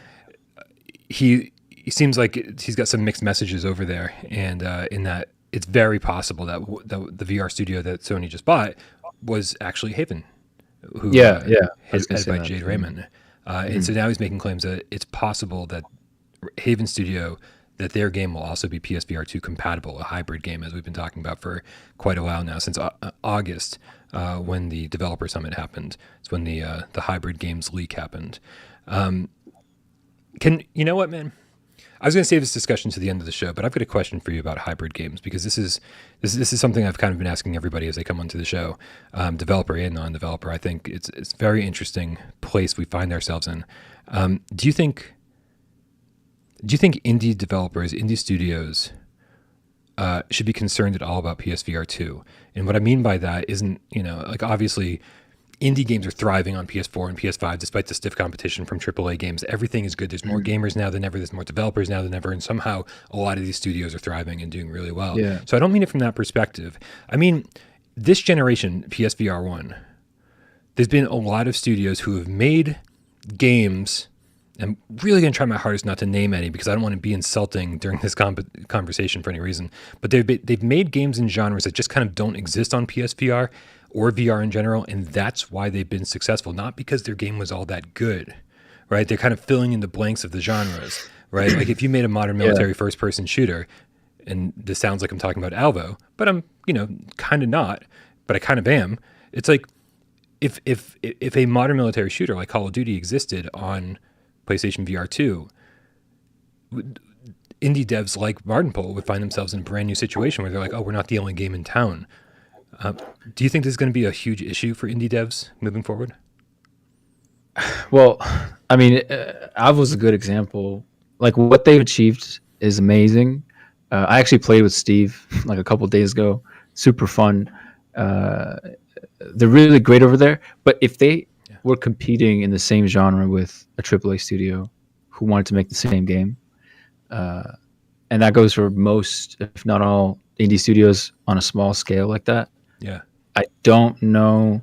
he seems like he's got some mixed messages over there, and in that it's very possible that the VR studio that Sony just bought was actually Haven, who headed by Jade Raymond. And so now he's making claims that it's possible that Haven Studio, that their game will also be PSVR 2 compatible, a hybrid game, as we've been talking about for quite a while now, since August, when the developer summit happened. It's when the hybrid games leak happened. You know what, man? I was going to save this discussion to the end of the show, but I've got a question for you about hybrid games, because this is something I've kind of been asking everybody as they come onto the show, developer and non-developer. I think it's a very interesting place we find ourselves in. Do you think indie developers, indie studios, should be concerned at all about PSVR 2? And what I mean by that isn't, like obviously indie games are thriving on PS4 and PS5 despite the stiff competition from AAA games. Everything is good. There's more gamers now than ever. There's more developers now than ever. And somehow a lot of these studios are thriving and doing really well. Yeah. So I don't mean it from that perspective. I mean, this generation, PSVR 1, there's been a lot of studios who have made games. I'm really going to try my hardest not to name any, because I don't want to be insulting during this conversation for any reason. But they've made games in genres that just kind of don't exist on PSVR or VR in general, and that's why they've been successful. Not because their game was all that good, right? They're kind of filling in the blanks of the genres, right? Like if you made a modern military first-person shooter, and this sounds like I'm talking about Alvo, but I'm, kind of not, but I kind of am. It's like if a modern military shooter like Call of Duty existed on PlayStation VR 2, indie devs like Martinpole would find themselves in a brand new situation where they're like, oh, we're not the only game in town. Do you think this is going to be a huge issue for indie devs moving forward? Well, I mean, Av was a good example. Like what they've achieved is amazing. I actually played with Steve like a couple of days ago. Super fun. They're really great over there. But if they were competing in the same genre with a AAA studio who wanted to make the same game, and that goes for most, if not all, indie studios on a small scale like that. Yeah, I don't know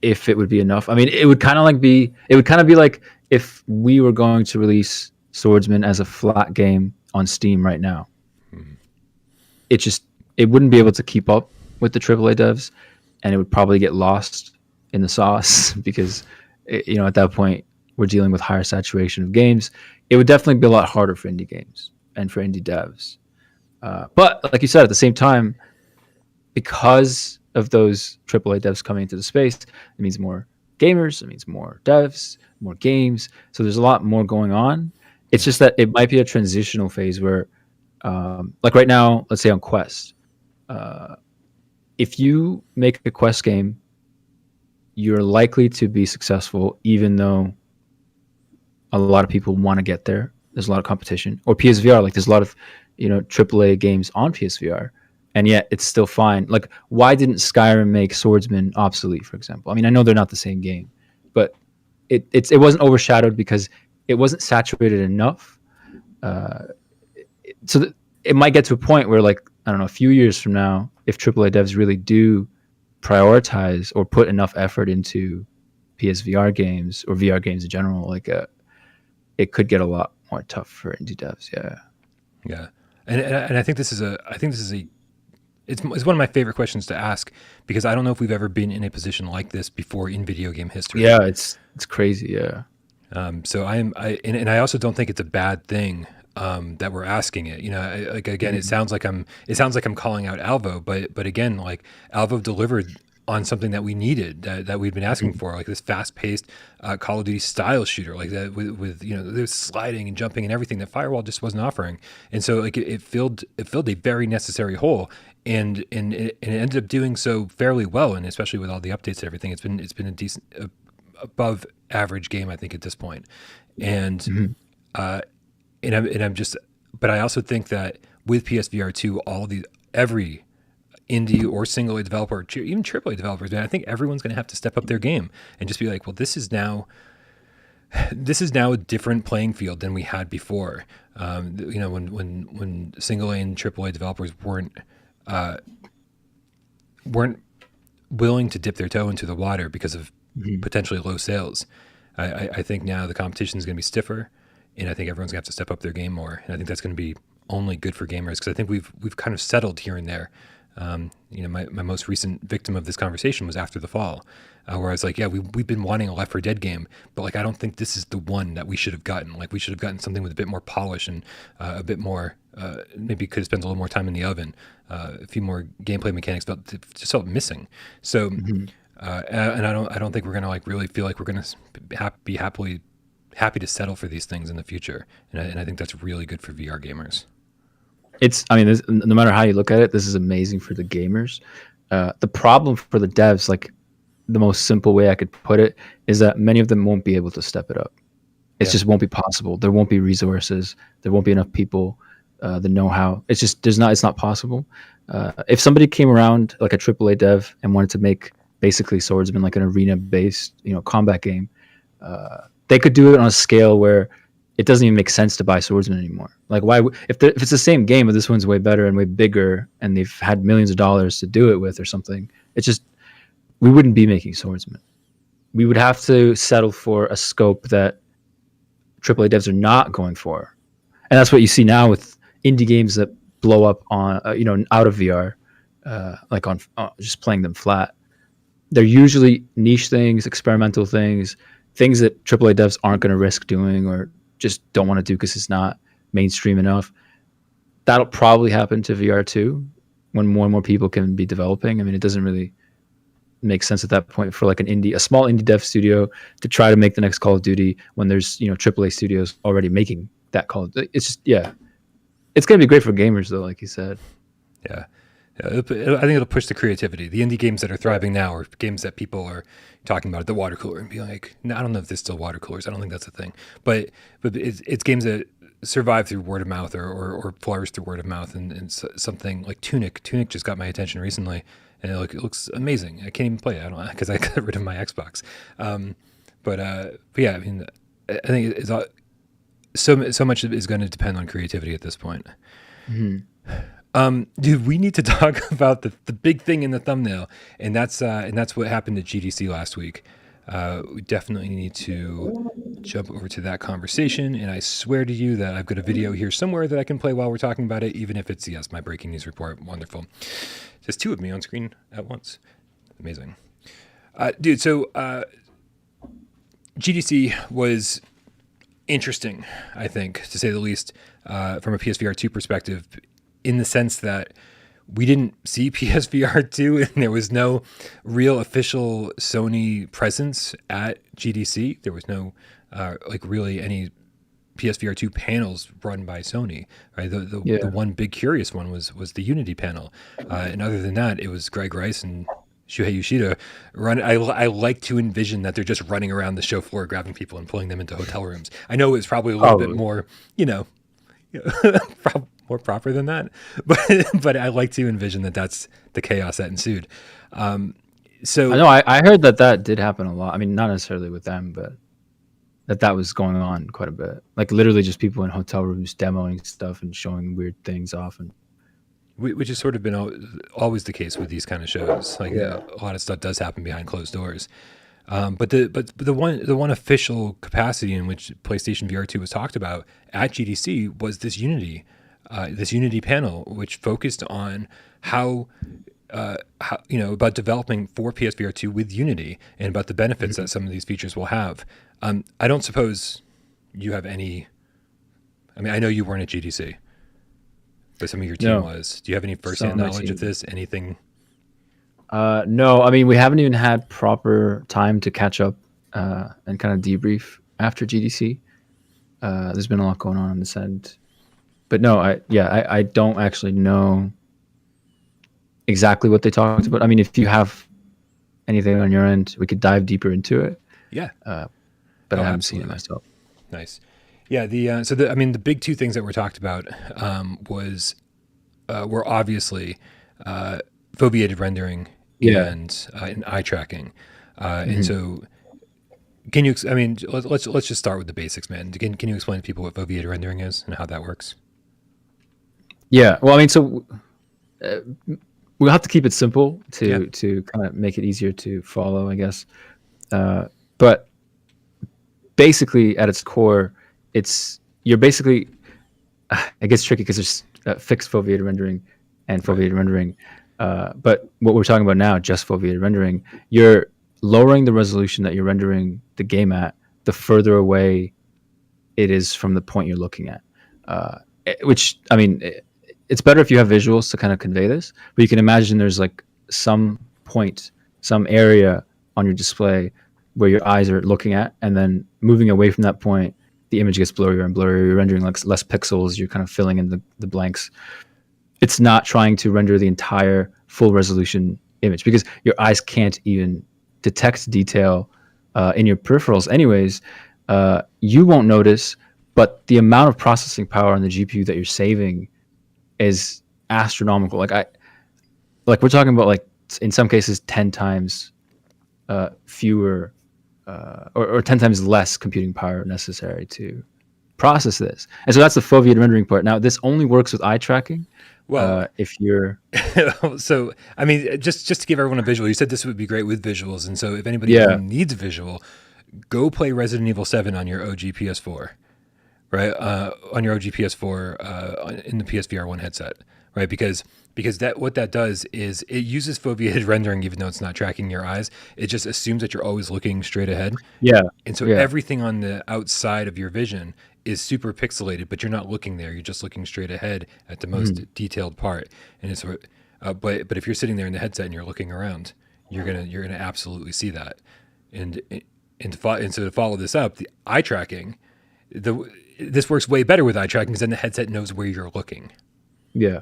if it would be enough. I mean, it would kind of be like if we were going to release Swordsman as a flat game on Steam right now. It wouldn't be able to keep up with the AAA devs, and it would probably get lost in the sauce because, at that point we're dealing with higher saturation of games. It would definitely be a lot harder for indie games and for indie devs. But like you said, at the same time, because of those AAA devs coming into the space, it means more gamers, it means more devs, more games. So there's a lot more going on. It's just that it might be a transitional phase where, like right now, let's say on Quest, if you make a Quest game, you're likely to be successful, even though a lot of people want to get there. There's a lot of competition. Or PSVR, like there's a lot of, AAA games on PSVR, and yet it's still fine. Like, why didn't Skyrim make Swordsman obsolete, for example? I mean, I know they're not the same game, but it wasn't overshadowed because it wasn't saturated enough. So it might get to a point where, like, I don't know, a few years from now, if AAA devs really do prioritize or put enough effort into PSVR games or VR games in general, like it could get a lot more tough for indie devs. Yeah, and I think this is it's one of my favorite questions to ask, because I don't know if we've ever been in a position like this before in video game history. Yeah, it's crazy. Yeah. So I also don't think it's a bad thing that we're asking it. Like, again, it sounds like I'm calling out Alvo, but again, like, Alvo delivered on something that we needed, that we'd been asking for, like this fast-paced Call of Duty style shooter, like that with there's sliding and jumping and everything that Firewall just wasn't offering. And so, like, it filled a very necessary hole, and it ended up doing so fairly well. And especially with all the updates and everything, it's been a decent, above average game, I think, at this point. And I'm just, but I also think that with PSVR 2, every indie or single A developer, even AAA developers, man, I think everyone's going to have to step up their game and just be like, well, this is now a different playing field than we had before. When single A and AAA developers weren't willing to dip their toe into the water because of potentially low sales. I think now the competition is going to be stiffer, and I think everyone's going to have to step up their game more. And I think that's going to be only good for gamers, because I think we've kind of settled here and there. My most recent victim of this conversation was After the Fall, where I was like, yeah, we've been wanting a Left 4 Dead game, but like, I don't think this is the one that we should have gotten. Like, we should have gotten something with a bit more polish and a bit more, maybe could have spent a little more time in the oven, a few more gameplay mechanics, but just felt missing. So, and I don't think we're gonna, like, really feel like we're gonna be happy to settle for these things in the future. And I think that's really good for VR gamers. No matter how you look at it, this is amazing for the gamers. The problem for the devs, like, the most simple way I could put it, is that many of them won't be able to step it up. It just won't be possible. There won't be resources. There won't be enough people, the know-how. It's not possible. If somebody came around, like a AAA dev, and wanted to make basically Swordsman, like an arena-based, combat game, they could do it on a scale where it doesn't even make sense to buy Swordsman anymore. Like, why? If it's the same game, but this one's way better and way bigger, and they've had millions of dollars to do it with or something, it's just, we wouldn't be making Swordsman. We would have to settle for a scope that AAA devs are not going for, and that's what you see now with indie games that blow up on, out of VR, like on just playing them flat. They're usually niche things, experimental things that AAA devs aren't going to risk doing, or just don't want to do because it's not mainstream enough. That'll probably happen to VR2 when more and more people can be developing. I mean, it doesn't really make sense at that point for like a small indie dev studio to try to make the next Call of Duty when there's, AAA studios already making that Call of Duty. It's just, it's going to be great for gamers though, like you said. Yeah. I think it'll push the creativity. The indie games that are thriving now are games that people are talking about at the water cooler and be like, no, I don't know if there's still water coolers. I don't think that's a thing. But it's games that survive through word of mouth or flourish through word of mouth. And something like Tunic. Tunic just got my attention recently, and it looks amazing. I can't even play it. I don't, because I got rid of my Xbox. But yeah, I mean, I think it's so much is going to depend on creativity at this point. Dude, we need to talk about the big thing in the thumbnail, and that's what happened at GDC last week. We definitely need to jump over to that conversation, and I swear to you that I've got a video here somewhere that I can play while we're talking about it, even if it's, yes, my breaking news report. Wonderful. There's two of me on screen at once. Amazing. Dude, so GDC was interesting, I think, to say the least, from a PSVR 2 perspective, in the sense that we didn't see PSVR2 and there was no real official Sony presence at GDC. There was no like really any PSVR2 panels run by Sony, right? The one big curious one was the Unity panel, and other than that, it was Greg Rice and Shuhei Yoshida run. I like to envision that they're just running around the show floor, grabbing people and pulling them into hotel rooms. I know it's probably a little bit more, more proper than that, but I like to envision that that's the chaos that ensued. So I know I heard that did happen a lot. I mean, not necessarily with them, but that was going on quite a bit. Like literally just people in hotel rooms demoing stuff and showing weird things off. And which has sort of been always the case with these kind of shows. Like a lot of stuff does happen behind closed doors. But the one official capacity in which PlayStation VR2 was talked about at GDC was this Unity panel, which focused on how about developing for PSVR2 with Unity and about the benefits that some of these features will have. I don't suppose you have any. I mean, I know you weren't at GDC, but some of your team was. Do you have any firsthand knowledge of this? Anything? No, I mean, we haven't even had proper time to catch up and kind of debrief after GDC. There's been a lot going on this end, but no, I don't actually know exactly what they talked about. I mean, if you have anything on your end, we could dive deeper into it. Yeah. But I haven't seen it myself. Nice. Yeah. The big two things that were talked about were obviously foveated rendering and eye tracking. And so, can you? I mean, let's just start with the basics, man. Can you explain to people what foveated rendering is and how that works? Yeah. Well, I mean, so we'll have to keep it simple to kind of make it easier to follow, I guess. But basically, at its core, you're basically, it gets tricky because there's fixed foveated rendering and foveated rendering. But what we're talking about now, just foveated rendering, you're lowering the resolution that you're rendering the game at the further away it is from the point you're looking at. Which, I mean, it's better if you have visuals to kind of convey this, but you can imagine there's like some point, some area on your display where your eyes are looking at, and then moving away from that point, the image gets blurrier and blurrier. You're rendering like less pixels. You're kind of filling in the blanks. It's not trying to render the entire full resolution image because your eyes can't even detect detail in your peripherals. Anyways, you won't notice, but the amount of processing power on the GPU that you're saving is astronomical. Like we're talking about like in some cases 10 times fewer or 10 times less computing power necessary to process this. And so that's the foveated rendering part. Now, this only works with eye tracking. Well, if you're so, I mean, just to give everyone a visual, you said this would be great with visuals. And so if anybody needs a visual, go play Resident Evil 7 on your OG PS4, right? On your OG PS4 in the PSVR 1 headset, right? Because what that does is it uses foveated rendering, even though it's not tracking your eyes. It just assumes that you're always looking straight ahead. Yeah. And so everything on the outside of your vision is super pixelated, but you're not looking there. You're just looking straight ahead at the most detailed part. And it's but if you're sitting there in the headset and you're looking around, you're gonna absolutely see that. And so to follow this up, the eye tracking, this works way better with eye tracking because then the headset knows where you're looking. Yeah.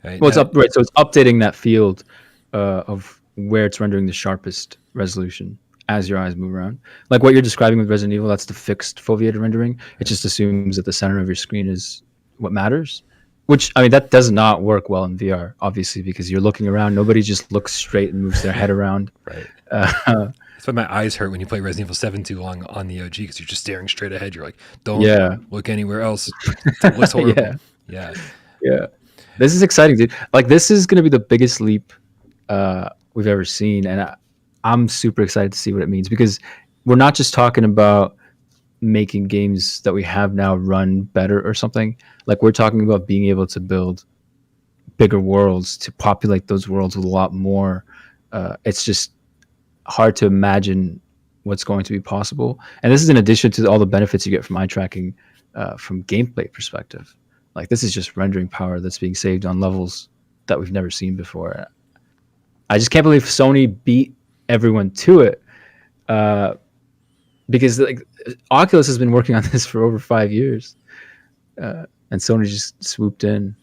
Right? Well, so it's updating that field of where it's rendering the sharpest resolution as your eyes move around. Like what you're describing with Resident Evil, that's the fixed foveated rendering. It just assumes that the center of your screen is what matters. Which, I mean, that does not work well in VR, obviously, because you're looking around. Nobody just looks straight and moves their head around. Right. That's why my eyes hurt when you play Resident Evil 7 too long on the OG, because you're just staring straight ahead. You're like, don't look anywhere else. It looks horrible. Yeah. This is exciting, dude. Like, this is going to be the biggest leap we've ever seen. And I'm super excited to see what it means, because we're not just talking about making games that we have now run better or something. Like, we're talking about being able to build bigger worlds, to populate those worlds with a lot more. It's just hard to imagine what's going to be possible. And this is in addition to all the benefits you get from eye tracking from gameplay perspective. Like this is just rendering power that's being saved on levels that we've never seen before. I just can't believe Sony beat everyone to it, because like Oculus has been working on this for over 5 years, and Sony just swooped in.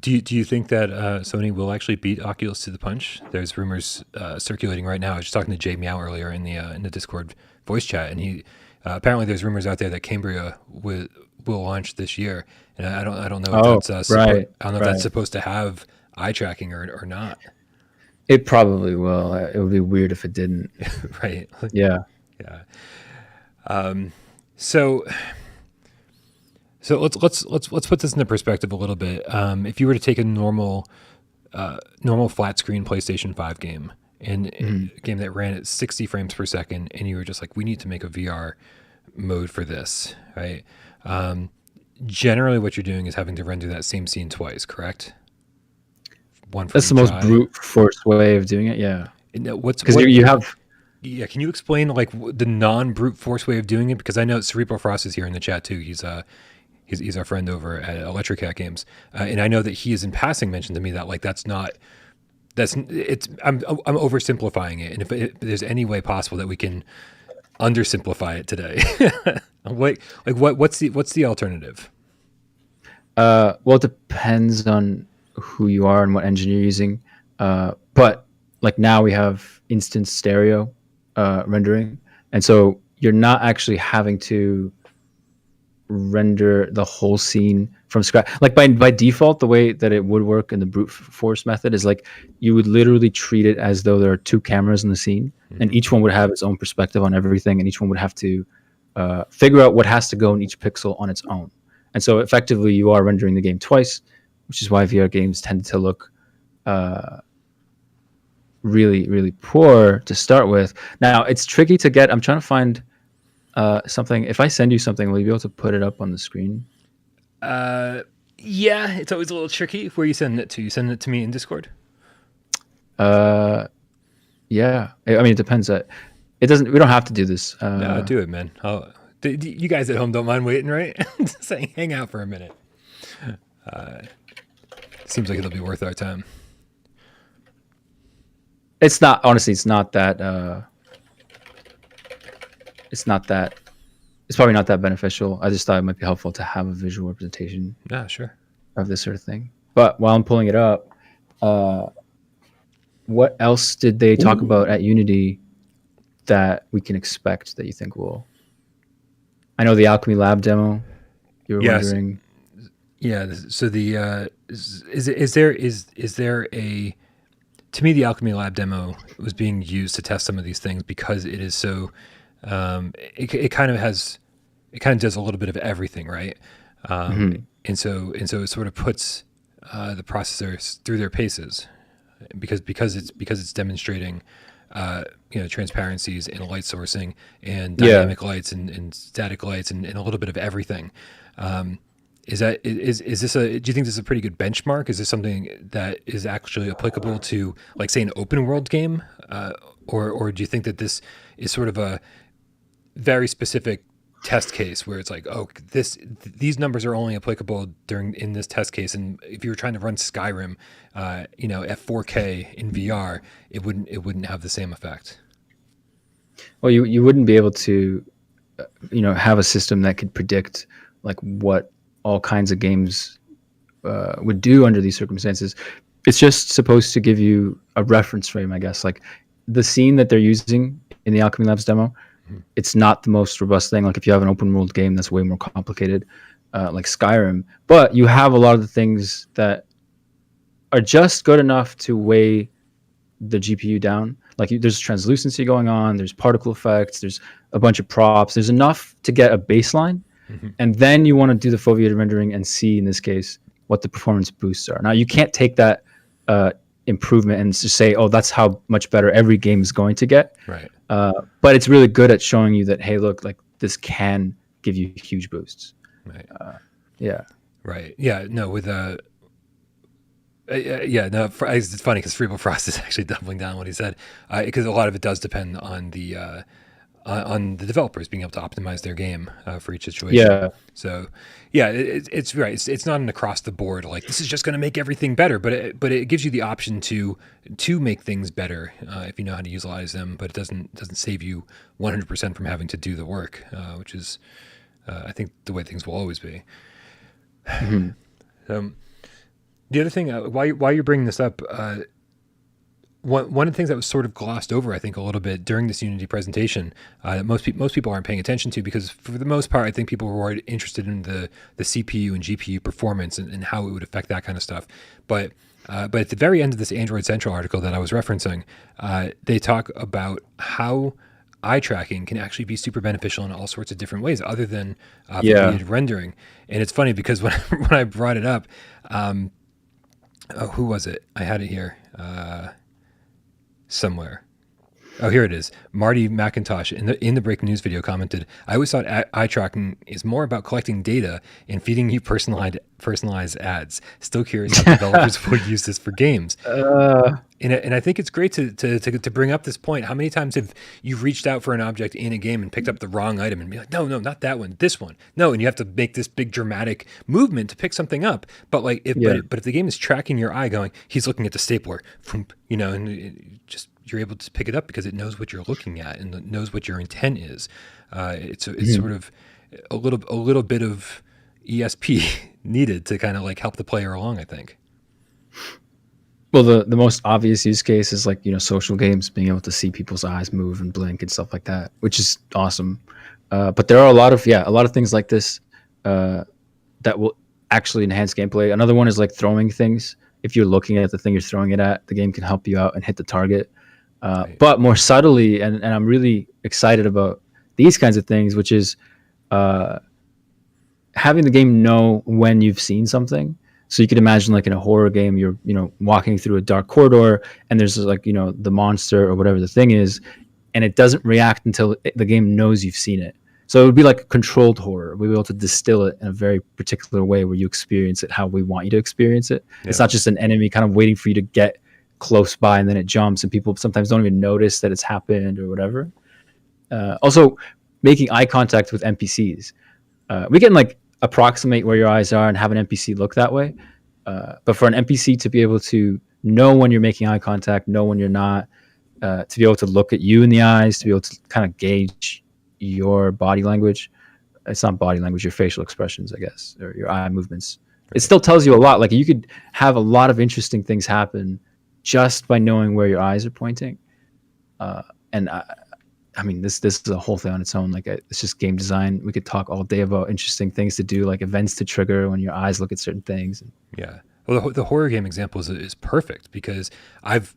Do you think that Sony will actually beat Oculus to the punch? There's rumors circulating right now. I was just talking to Jay Meow earlier in the Discord voice chat, and he apparently there's rumors out there that Cambria will launch this year, and I don't know if that's I don't know if that's supposed to have eye tracking or not. It probably will. It would be weird if it didn't. Right. Yeah. Yeah. So let's put this into perspective a little bit. If you were to take a normal flat screen PlayStation 5 game and a game that ran at 60 frames per second, and you were just like, we need to make a VR mode for this, right? Generally, what you're doing is having to render that same scene twice, correct? That's the most brute force way of doing it. Yeah. Because you have. Yeah, can you explain like the non-brute force way of doing it? Because I know Cerebral Frost is here in the chat too. He's our friend over at Electric Cat Games, and I know that he has in passing mentioned to me that like I'm oversimplifying it, and if there's any way possible that we can undersimplify it today, what's the alternative? Well, it depends on who you are and what engine you're using, but like now we have instant stereo rendering, and so you're not actually having to render the whole scene from scratch. Like by default, the way that it would work in the brute force method is like you would literally treat it as though there are two cameras in the scene, and each one would have its own perspective on everything, and each one would have to figure out what has to go in each pixel on its own. And so effectively you are rendering the game twice, which is why VR games tend to look really, really poor to start with. Now it's tricky to get. I'm trying to find something. If I send you something, will you be able to put it up on the screen? Yeah, it's always a little tricky. Where you send it to? You send it to me in Discord? Yeah. I mean, it depends. It doesn't. We don't have to do this. No, do it, man. You guys at home don't mind waiting, right? Just saying, hang out for a minute. Seems like it'll be worth our time. It's not. Honestly, it's not that. It's probably not that beneficial. I just thought it might be helpful to have a visual representation. Yeah, sure. Of this sort of thing. But while I'm pulling it up, what else did they talk about at Unity that we can expect that you think will? I know the Alchemy Lab demo. You were wondering. Yeah. So the is there a? To me, the Alchemy Lab demo was being used to test some of these things because it is so. It kind of does a little bit of everything, right? And so it sort of puts the processors through their paces because it's demonstrating transparencies and light sourcing and dynamic lights and static lights and a little bit of everything. Is this do you think this is a pretty good benchmark? Is this something that is actually applicable to, like, say, an open world game, or do you think that this is sort of a very specific test case where it's like, oh, these numbers are only applicable in this test case, and if you were trying to run Skyrim, at 4K in VR, it wouldn't have the same effect? Well, you wouldn't be able to, have a system that could predict like what all kinds of games would do under these circumstances. It's just supposed to give you a reference frame, I guess. Like the scene that they're using in the Alchemy Labs demo, it's not the most robust thing. Like if you have an open world game that's way more complicated, like Skyrim, but you have a lot of the things that are just good enough to weigh the GPU down. Like there's translucency going on, there's particle effects, there's a bunch of props. There's enough to get a baseline. And then you want to do the foveated rendering and see, in this case, what the performance boosts are. Now, you can't take that improvement and just say, oh, that's how much better every game is going to get. Right. But it's really good at showing you that, hey, look, like this can give you huge boosts. Right. Yeah. Right. Yeah. No, with it's funny because Cerebral Frost is actually doubling down what he said, because a lot of it does depend on the on the developers being able to optimize their game for each situation. Yeah. So, yeah, it's right. It's not an across the board like this is just going to make everything better, but it gives you the option to make things better if you know how to utilize them. But it doesn't save you 100% from having to do the work, which is I think the way things will always be. Mm-hmm. The other thing, while you're bringing this up. One of the things that was sort of glossed over, I think, a little bit during this Unity presentation, that most people aren't paying attention to, because for the most part, I think people were interested in the CPU and GPU performance and how it would affect that kind of stuff. But at the very end of this Android Central article that I was referencing, they talk about how eye tracking can actually be super beneficial in all sorts of different ways, other than foveated rendering. And it's funny because when I brought it up, who was it? I had it here. Somewhere. Oh, here it is. Marty McIntosh in the breaking news video commented, "I always thought eye tracking is more about collecting data and feeding you personalized ads. Still curious how developers would use this for games." And I think it's great to bring up this point. How many times have you reached out for an object in a game and picked up the wrong item and be like, no, not that one, this one. No, and you have to make this big dramatic movement to pick something up. But like, if the game is tracking your eye, going, he's looking at the stapler, and just you're able to pick it up because it knows what you're looking at and it knows what your intent is. It's sort of a little bit of ESP needed to kind of like help the player along, I think. Well, the most obvious use case is like, social games, being able to see people's eyes move and blink and stuff like that, which is awesome. But there are a lot of things like this that will actually enhance gameplay. Another one is like throwing things. If you're looking at the thing you're throwing it at, the game can help you out and hit the target. Right. But more subtly, and I'm really excited about these kinds of things, which is having the game know when you've seen something. So you could imagine like in a horror game, you're, walking through a dark corridor and there's like, the monster or whatever the thing is, and it doesn't react until the game knows you've seen it. So it would be like a controlled horror. We'll be able to distill it in a very particular way where you experience it how we want you to experience it. Yeah. It's not just an enemy kind of waiting for you to get close by and then it jumps, and people sometimes don't even notice that it's happened or whatever. Also, making eye contact with NPCs. We can like approximate where your eyes are and have an NPC look that way. But for an NPC to be able to know when you're making eye contact, know when you're not, to be able to look at you in the eyes, to be able to kind of gauge your body language. It's not body language, your facial expressions, I guess, or your eye movements. Right. It still tells you a lot. Like you could have a lot of interesting things happen just by knowing where your eyes are pointing. And I mean, this is a whole thing on its own. Like it's just game design. We could talk all day about interesting things to do, like events to trigger when your eyes look at certain things. Yeah. Well, the horror game example is perfect because I've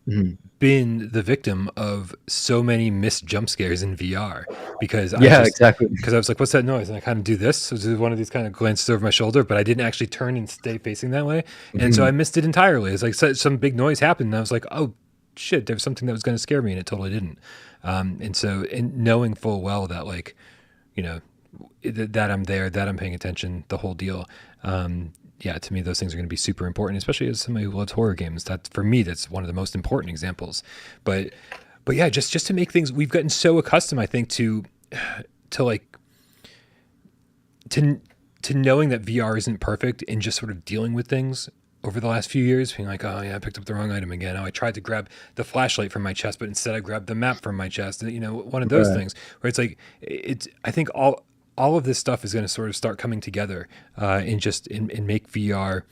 been the victim of so many missed jump scares in VR because exactly. Because I was like, what's that noise? And I kind of do this. So this is one of these kind of glances over my shoulder, but I didn't actually turn and stay facing that way. And so I missed it entirely. It's like some big noise happened and I was like, oh shit, there was something that was going to scare me and it totally didn't. And so knowing full well that like, that I'm there, that I'm paying attention, the whole deal. Yeah, to me, those things are going to be super important, especially as somebody who loves horror games. That for me, that's one of the most important examples. But yeah, just to make things, we've gotten so accustomed, I think, to knowing that VR isn't perfect and just sort of dealing with things over the last few years, being like, oh yeah, I picked up the wrong item again. Oh, I tried to grab the flashlight from my chest, but instead I grabbed the map from my chest. One of those things where it's like, I think all of this stuff is going to sort of start coming together and make VR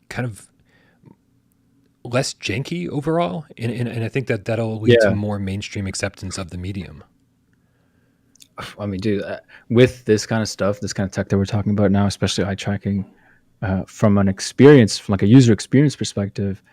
kind of less janky overall. And I think that'll lead to more mainstream acceptance of the medium. I mean, dude, with this kind of stuff, this kind of tech that we're talking about now, especially eye tracking, from a user experience perspective,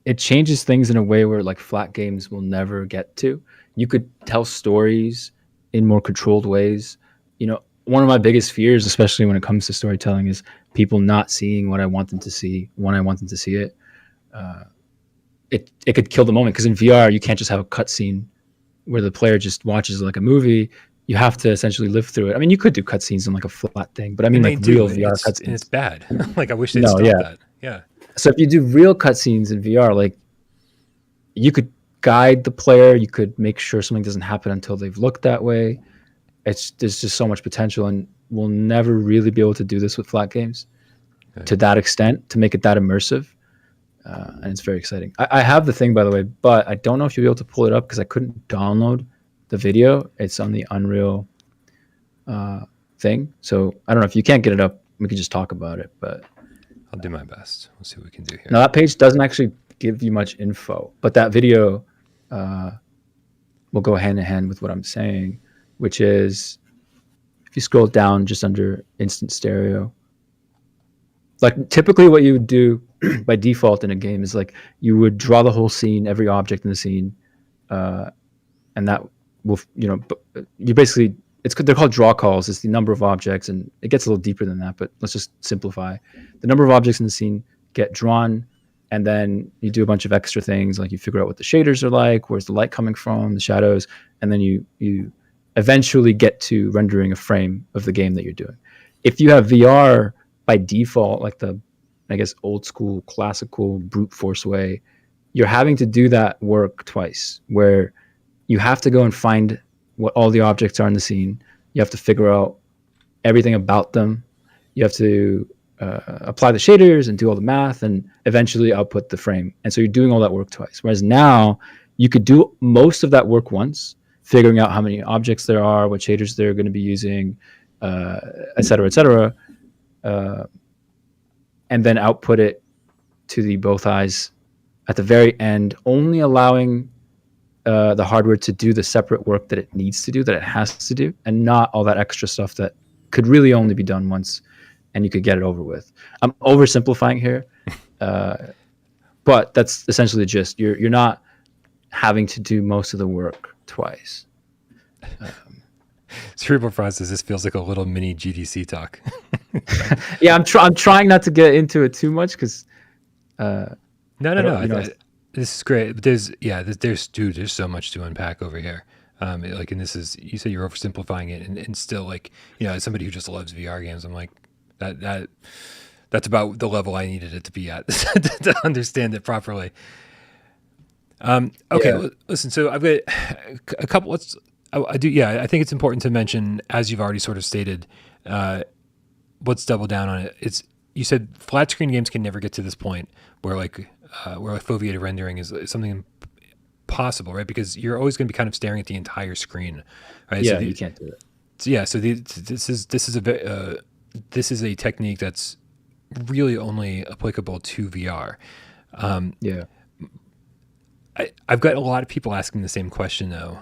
it changes things in a way where like flat games will never get to. You could tell stories in more controlled ways. One of my biggest fears, especially when it comes to storytelling, is people not seeing what I want them to see when I want them to see it. It could kill the moment, because in VR you can't just have a cutscene where the player just watches like a movie. You have to essentially live through it. I mean, you could do cutscenes in like a flat thing, but I mean, like real VR cutscenes. And it's bad. Like I wish they'd stop that. Yeah. So if you do real cutscenes in VR, like you could guide the player. You could make sure something doesn't happen until they've looked that way. There's just so much potential, and we'll never really be able to do this with flat games to that extent, to make it that immersive. And it's very exciting. I have the thing, by the way, but I don't know if you'll be able to pull it up because I couldn't download the video. It's on the Unreal thing. So I don't know if you can't get it up. We could just talk about it, but I'll do my best. We'll see what we can do here. now that page doesn't actually give you much info, but that video will go hand in hand with what I'm saying, which is if you scroll down just under instant stereo, like typically what you would do by default in a game is like you would draw the whole scene, every object in the scene, and that will, you basically, they're called draw calls. It's the number of objects, and it gets a little deeper than that, but let's just simplify. The number of objects in the scene get drawn, and then you do a bunch of extra things, like you figure out what the shaders are like, where's the light coming from, the shadows, and then you eventually get to rendering a frame of the game that you're doing. If you have VR by default, like the, I guess, old school, classical brute force way, you're having to do that work twice, where you have to go and find what all the objects are in the scene. You have to figure out everything about them. You have to apply the shaders and do all the math and eventually output the frame. And so you're doing all that work twice. Whereas now you could do most of that work once, figuring out how many objects there are, what shaders they're going to be using, et cetera, and then output it to the both eyes at the very end, only allowing the hardware to do the separate work that it needs to do, that it has to do, and not all that extra stuff that could really only be done once and you could get it over with. I'm oversimplifying here, but that's essentially the gist. You're not having to do most of the work twice. Cerebral process. This feels like a little mini GDC talk. Yeah, I'm trying not to get into it too much because. No. This is great. But there's so much to unpack over here. And this is, you say you're oversimplifying it, and still, like, as somebody who just loves VR games, I'm like, that's about the level I needed it to be at to understand it properly. Listen. So I've got a couple. I think it's important to mention, as you've already sort of stated. Let's double down on it. You said flat screen games can never get to this point where foveated rendering is something possible, right? Because you're always going to be kind of staring at the entire screen, right? Yeah, you can't do it. This is a technique that's really only applicable to VR. I've got a lot of people asking the same question though,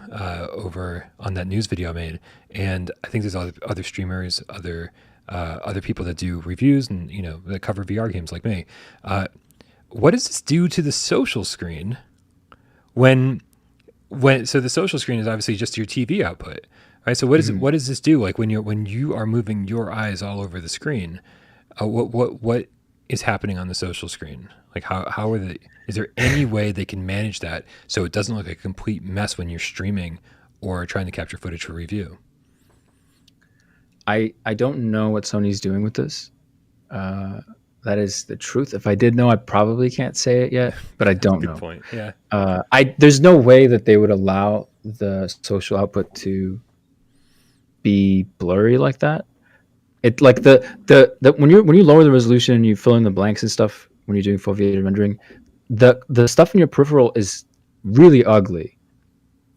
over on that news video I made, and I think there's other streamers, other people that do reviews and that cover VR games like me. What does this do to the social screen when so the social screen is obviously just your TV output, right? So what does this do? Like when you are moving your eyes all over the screen, what is happening on the social screen? Like how are they? Is there any way they can manage that so it doesn't look like a complete mess when you're streaming or trying to capture footage for review? I don't know what Sony's doing with this. That is the truth. If I did know, I probably can't say it yet, but I don't know. Good point. Yeah. There's no way that they would allow the social output to be blurry like that. It like the when you lower the resolution and you fill in the blanks and stuff when you're doing foveated rendering, the stuff in your peripheral is really ugly.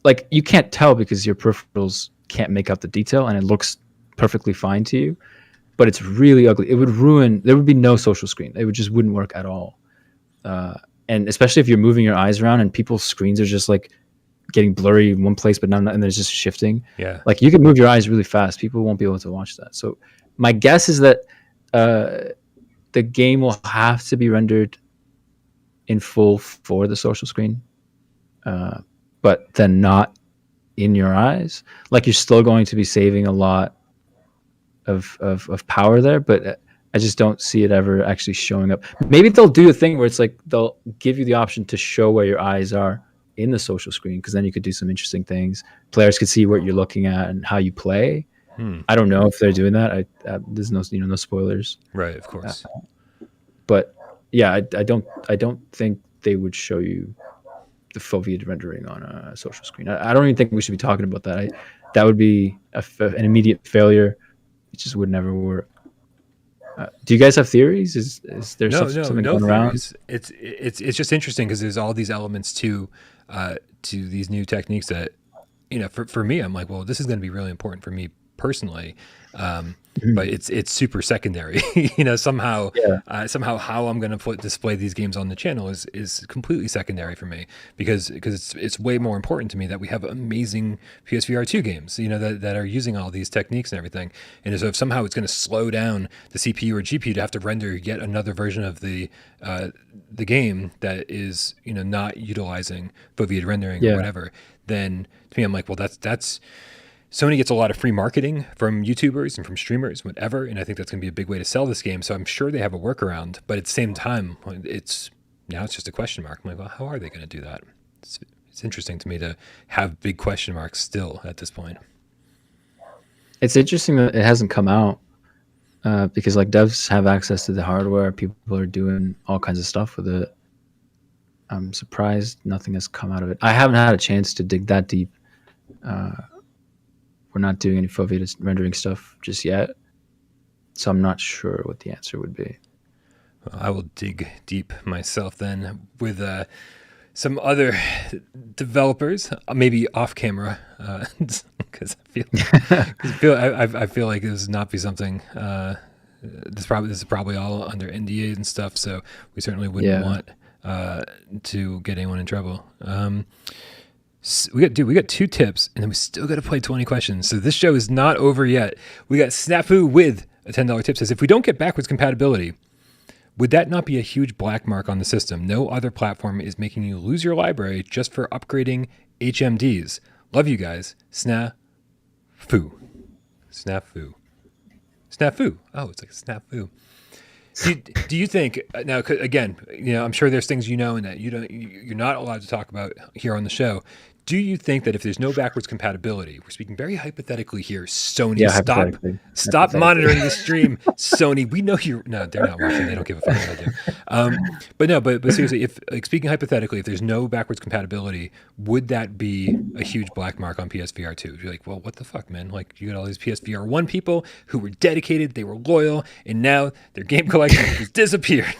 Like you can't tell because your peripherals can't make out the detail and it looks perfectly fine to you, but it's really ugly. It would ruin. There would be no social screen. It just wouldn't work at all. And especially if you're moving your eyes around and people's screens are just like getting blurry in one place, but not, and there's just shifting. Yeah. Like you can move your eyes really fast. People won't be able to watch that. So my guess is that the game will have to be rendered in full for the social screen, but then not in your eyes. Like you're still going to be saving a lot of power there, but I just don't see it ever actually showing up. Maybe they'll do a thing where it's like they'll give you the option to show where your eyes are in the social screen, because then you could do some interesting things. Players could see what you're looking at and how you play. I don't know if they're doing that. There's no no spoilers. Right, of course. But yeah, I don't think they would show you the foveated rendering on a social screen. I don't even think we should be talking about that. That would be an immediate failure. It just would never work. Do you guys have theories? Is there something no going around? theories. It's just interesting because there's all these elements to these new techniques that, for me, I'm like, well, this is going to be really important for me personally. But it's super secondary. Somehow how I'm going to display these games on the channel is completely secondary for me because it's way more important to me that we have amazing PSVR2 games, that are using all these techniques and everything. And so if somehow it's going to slow down the CPU or GPU to have to render yet another version of the game that is not utilizing foveated rendering or whatever, then to me I'm like, well, that's Sony gets a lot of free marketing from YouTubers and from streamers, whatever, and I think that's going to be a big way to sell this game. So I'm sure they have a workaround, but at the same time, it's just a question mark. I'm like, well, how are they going to do that? It's interesting to me to have big question marks still at this point. It's interesting that it hasn't come out because like devs have access to the hardware. People are doing all kinds of stuff with it. I'm surprised nothing has come out of it. I haven't had a chance to dig that deep. We're not doing any foveated rendering stuff just yet, so I'm not sure what the answer would be. Well, I will dig deep myself then with some other developers, maybe off camera, because I feel like this would not be something. This is probably all under NDA and stuff, so we certainly wouldn't want to get anyone in trouble. We got 2 tips, and then we still got to play 20 questions. So this show is not over yet. We got Snafu with a $10 tip says, if we don't get backwards compatibility, would that not be a huge black mark on the system? No other platform is making you lose your library just for upgrading HMDs. Love you guys. Snafu. Oh, it's like snafu. Do you think now? Again, I'm sure there's things and that you're not allowed to talk about here on the show. Do you think that if there's no backwards compatibility, we're speaking very hypothetically here, Sony, stop monitoring the stream, Sony. We know they're not watching. They don't give a fuck what I do. But seriously, if speaking hypothetically, if there's no backwards compatibility, would that be a huge black mark on PSVR 2? You're like, well, what the fuck, man? Like, you got all these PSVR 1 people who were dedicated, they were loyal, and now their game collection has disappeared.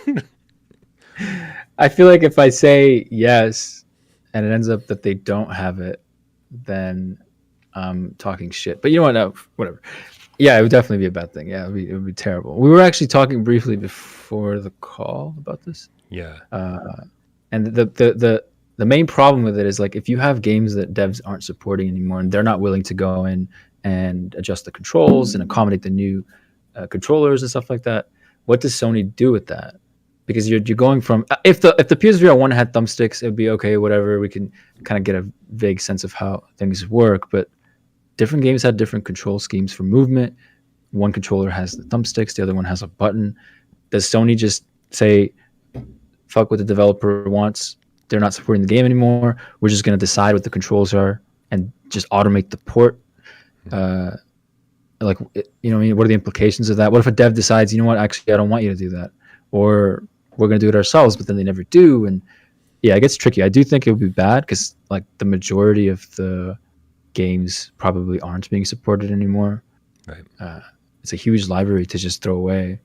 I feel like if I say yes, and it ends up that they don't have it, then I'm talking shit. But you know what? No, whatever. Yeah, it would definitely be a bad thing. Yeah, it would be terrible. We were actually talking briefly before the call about this. Yeah. And the main problem with it is like if you have games that devs aren't supporting anymore and they're not willing to go in and adjust the controls and accommodate the new controllers and stuff like that, what does Sony do with that? Because you're going from if the PSVR 1 had thumbsticks, it'd be okay, whatever. We can kind of get a vague sense of how things work. But different games had different control schemes for movement. One controller has the thumbsticks, the other one has a button. Does Sony just say, "Fuck what the developer wants"? They're not supporting the game anymore. We're just going to decide what the controls are and just automate the port. What are the implications of that? What if a dev decides, actually, I don't want you to do that, or we're going to do it ourselves, but then they never do. And yeah, it gets tricky. I do think it would be bad because like the majority of the games probably aren't being supported anymore. Right. It's a huge library to just throw away.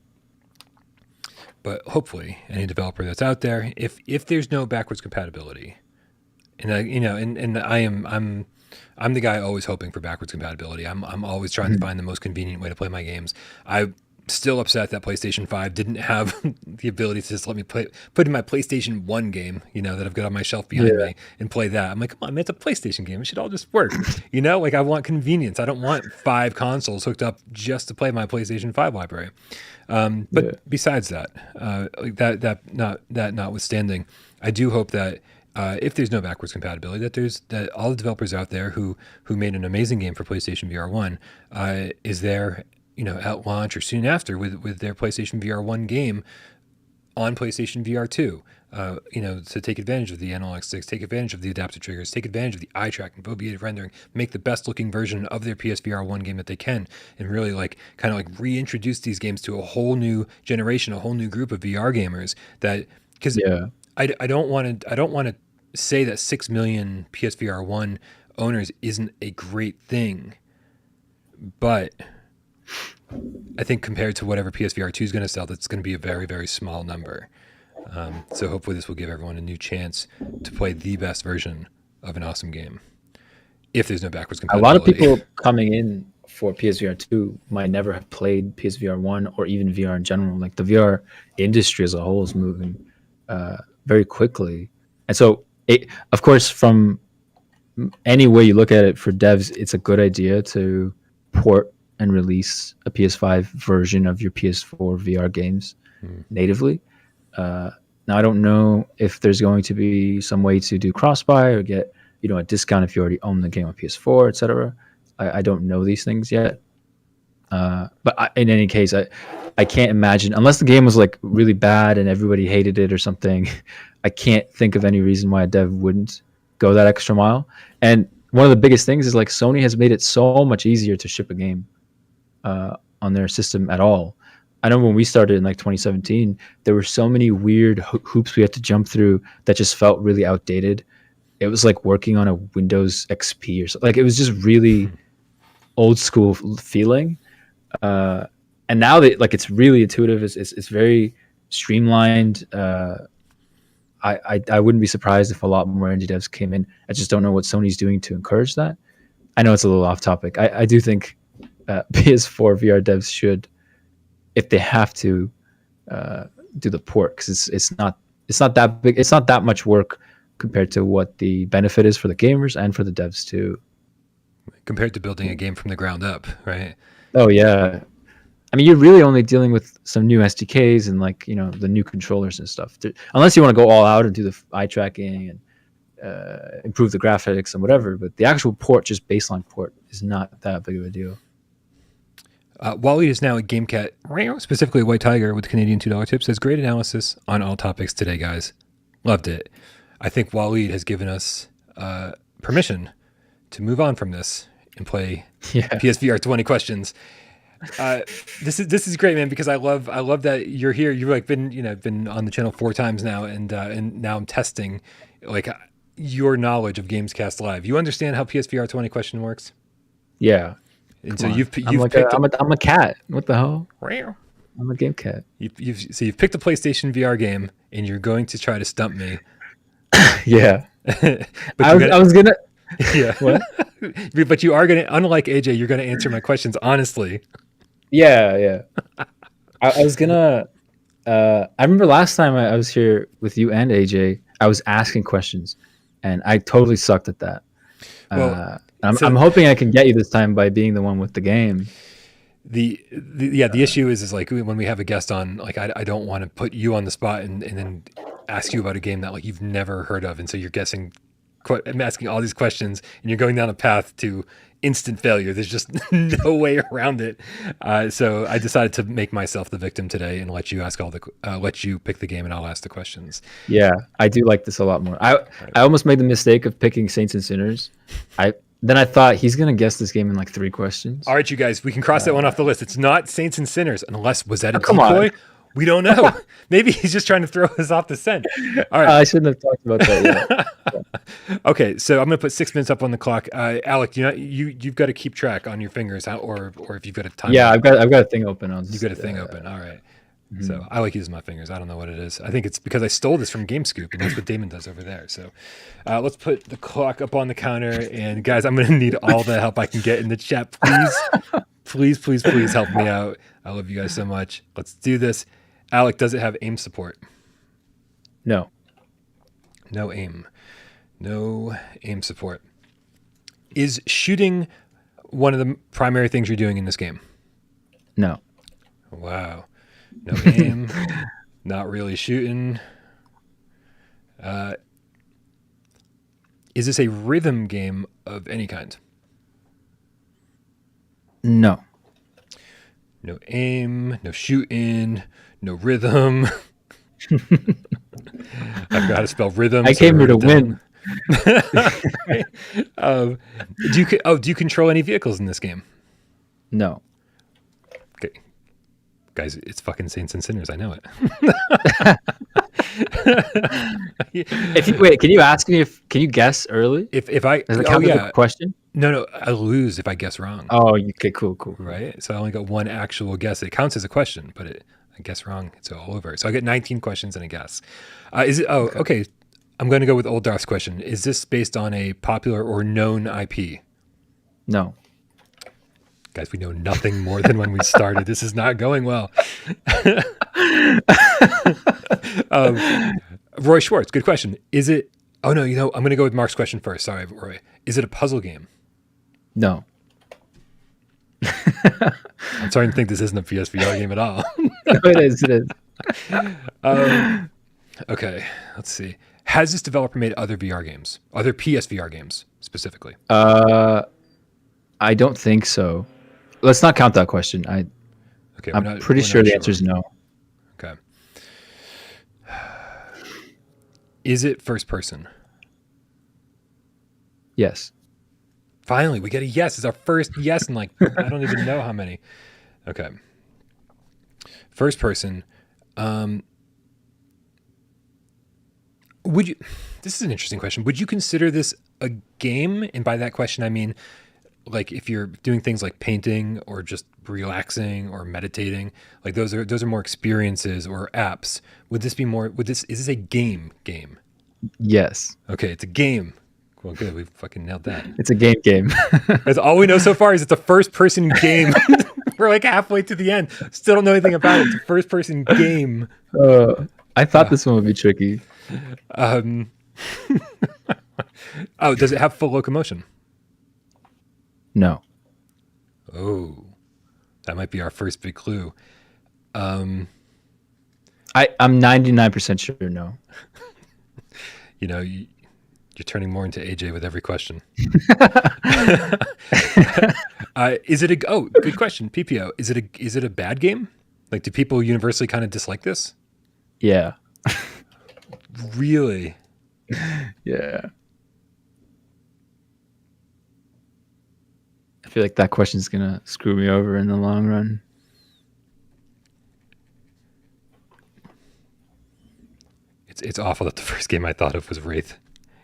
But hopefully any developer that's out there, if there's no backwards compatibility, and I'm the guy always hoping for backwards compatibility. I'm always trying to find the most convenient way to play my games. I'm still upset that PlayStation 5 didn't have the ability to just let me put in my PlayStation 1 game, that I've got on my shelf behind me and play that. I'm like, come on, man, it's a PlayStation game. It should all just work. Like I want convenience. I don't want 5 consoles hooked up just to play my PlayStation 5 library. Besides that, that notwithstanding, I do hope that if there's no backwards compatibility, that all the developers out there who made an amazing game for PlayStation VR 1 is there, at launch or soon after with their PlayStation VR 1 game on PlayStation VR 2, to take advantage of the analog sticks, take advantage of the adaptive triggers, take advantage of the eye tracking, foveated rendering, make the best looking version of their PSVR 1 game that they can, and really reintroduce these games to a whole new generation, a whole new group of VR gamers because I don't want to say that 6 million PSVR 1 owners isn't a great thing, but I think compared to whatever PSVR 2 is going to sell, that's going to be a very, very small number. So hopefully this will give everyone a new chance to play the best version of an awesome game. If there's no backwards compatibility. A lot of people coming in for PSVR 2 might never have played PSVR 1 or even VR in general. Like the VR industry as a whole is moving very quickly. And so, of course, from any way you look at it for devs, it's a good idea to port and release a PS5 version of your PS4 VR games natively. Now, I don't know if there's going to be some way to do cross-buy or get a discount if you already own the game on PS4, etc. I don't know these things yet. But in any case, I can't imagine, unless the game was like really bad and everybody hated it or something, I can't think of any reason why a dev wouldn't go that extra mile. And one of the biggest things is like Sony has made it so much easier to ship a game on their system at all. I know when we started in like 2017, there were so many weird hoops we had to jump through that just felt really outdated. It was like working on a Windows XP or something. Like it was just really old school feeling. And now that like it's really intuitive, it's very streamlined. I wouldn't be surprised if a lot more indie devs came in. I just don't know what Sony's doing to encourage that. I know it's a little off topic. I do think PS4 VR devs should, if they have to, do the port, because it's not that big. It's not that much work compared to what the benefit is for the gamers and for the devs too. Compared to building a game from the ground up, right? Oh yeah. I mean, you're really only dealing with some new SDKs and like, the new controllers and stuff. Unless you want to go all out and do the eye tracking and improve the graphics and whatever. But the actual port, just baseline port, is not that big of a deal. Wally is now a GameCat, specifically White Tiger with Canadian $2 tip, says great analysis on all topics today, guys. Loved it. I think Wally has given us permission to move on from this and play PSVR 20 questions. This is great, man, because I love that you're here. You've like been on the channel 4 times now, and now I'm testing like your knowledge of Gamescast Live. You understand how PSVR 20 question works? Yeah. And so I'm a cat. What the hell? I'm a game cat. You've picked a PlayStation VR game, and you're going to try to stump me. Yeah. But I was gonna. Yeah. What? But you are gonna, unlike AJ, you're gonna answer my questions honestly. Yeah. I was gonna. I remember last time I was here with you and AJ, I was asking questions, and I totally sucked at that. Well, I'm hoping I can get you this time by being the one with the game. The issue is like when we have a guest on, like I don't want to put you on the spot and then ask you about a game that like you've never heard of, and so you're guessing. I'm asking all these questions, and you're going down a path to instant failure. There's just no way around it. So I decided to make myself the victim today and let you ask let you pick the game, and I'll ask the questions. Yeah, I do like this a lot more. I almost made the mistake of picking Saints and Sinners. Then I thought he's gonna guess this game in like 3 questions. All right, you guys, we can cross that one off the list. It's not Saints and Sinners, unless was that a come decoy? on. We don't know. Maybe he's just trying to throw us off the scent. All right. I shouldn't have talked about that yet. Okay, so I'm going to put 6 minutes up on the clock. Alek, you've got to keep track on your fingers, or if you've got a time. Yeah, I've got a thing open. You've got a thing open. All right. Mm-hmm. So I like using my fingers. I don't know what it is. I think it's because I stole this from GameScoop, and that's what Damon does over there. So let's put the clock up on the counter. And guys, I'm going to need all the help I can get in the chat. Please help me out. I love you guys so much. Let's do this. Alek, does it have aim support? No. No aim. No aim support. Is shooting one of the primary things you're doing in this game? No. Wow. No aim. Not really shooting. Is this a rhythm game of any kind? No. No aim, no shooting, no rhythm. I forgot how to spell rhythm. I came here to win. Do you control any vehicles in this game? No. Okay. Guys, it's fucking Saints and Sinners. I know it. Wait, can you ask me can you guess early? If I Does it count as a question? No, I lose if I guess wrong. Oh, okay, cool. Right? So I only got one actual guess. It counts as a question, but I guess wrong. It's all over. So I get 19 questions and a guess. Is it? Oh, okay. I'm going to go with Old Darth's question. Is this based on a popular or known IP? No. Guys, we know nothing more than when we started. This is not going well. Roy Schwartz, good question. Is it? Oh no, I'm going to go with Mark's question first. Sorry, Roy. Is it a puzzle game? No. I'm starting to think this isn't a PSVR game at all. No, it is. Okay, let's see. Has this developer made other VR games? Other PSVR games specifically? I don't think so. Let's not count that question. Okay, I'm pretty sure the answer is no. Okay. Is it first person? Yes. Finally, we get a yes. It's our first yes in I don't even know how many. Okay. First person. Would you? This is an interesting question. Would you consider this a game? And by that question, I mean, if you're doing things like painting or just relaxing or meditating, those are more experiences or apps. Would this be more? Is this a game? Yes. Okay, it's a game. Well, good. We fucking nailed that. It's a game. That's all we know so far is it's a first-person game. We're halfway to the end. Still don't know anything about it. It's a first-person game. I thought this one would be tricky. Oh, does it have full locomotion? No. Oh, that might be our first big clue. I'm 99% sure no. You're turning more into AJ with every question. Is it good question, PPO. Is it a bad game? Do people universally kind of dislike this? Yeah. Really? Yeah. I feel like that question's gonna screw me over in the long run. It's awful that the first game I thought of was Wraith.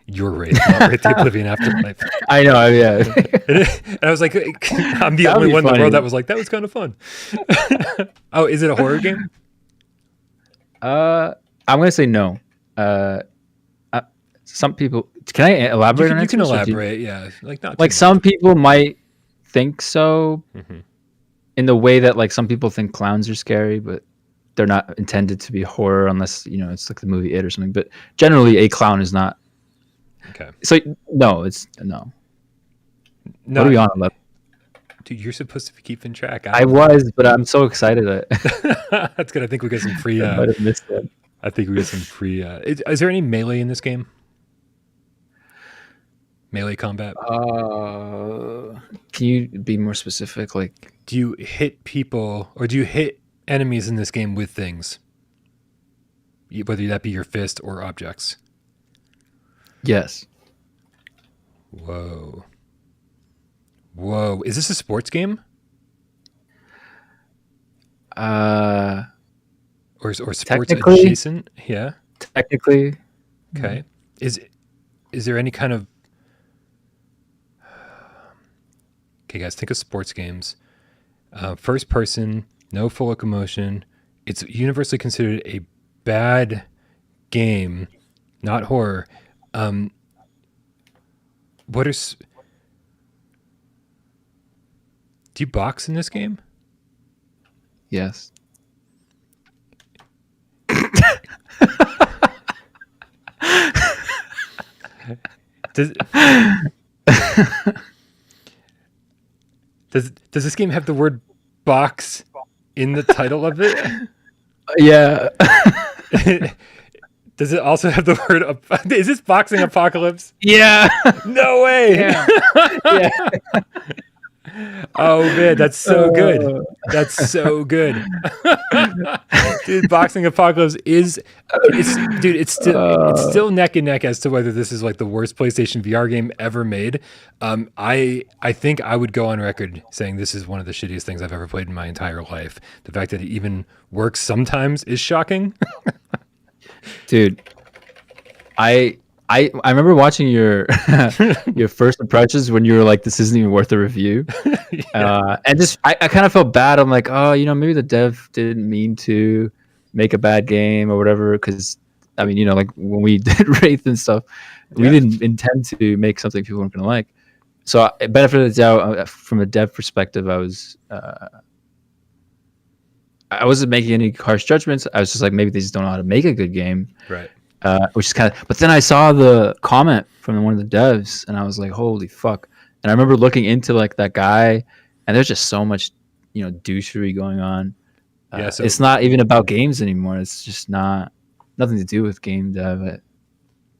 Your Wraith, not Wraith the Oblivion Afterlife. I know, yeah. And I was like, I'm the only one in the world that was like, that was kind of fun. Oh, is it a horror game? I'm gonna say no. Some people. Can I elaborate on it? You can elaborate, yeah. Not some people might think so, in the way that some people think clowns are scary, but they're not intended to be horror unless it's like the movie It or something. But generally, a clown is not. Okay. So no, it's no. No, what are we on? 11? Dude, you're supposed to be keeping track. I was, but I'm so excited. That's good. I think we got some free. I might have missed it. I think we got some free. Is there any melee in this game? Melee combat? Can you be more specific? Do you hit people or do you hit enemies in this game with things? Whether that be your fist or objects. Yes. Whoa. Is this a sports game? Or sports adjacent? Yeah. Technically. Okay. Is there any kind of... Okay, guys, think of sports games. First person, no full locomotion. It's universally considered a bad game, not horror. Do you box in this game? Yes. Does this game have the word box in the title of it? Yeah. Does it also have the word... Is this Boxing Apocalypse? Yeah. No way. Yeah. Yeah. Oh man, that's so good. That's so good. Dude, Boxing Apocalypse it's still neck and neck as to whether this is like the worst PlayStation VR game ever made. I think I would go on record saying this is one of the shittiest things I've ever played in my entire life. The fact that it even works sometimes is shocking. Dude, I remember watching your your first impressions when you were like, "This isn't even worth a review," and just I kind of felt bad. I'm like, oh, maybe the dev didn't mean to make a bad game or whatever. Because I mean, like when we did Wraith and stuff, we didn't intend to make something people weren't gonna like. So, benefit of the doubt from a dev perspective, I wasn't making any harsh judgments. I was just like, maybe they just don't know how to make a good game. Right. Which is kind of, but then I saw the comment from one of the devs and I was like, holy fuck. And I remember looking into like that guy and there's just so much, douchery going on. So it's not even about games anymore. It's just nothing to do with game dev.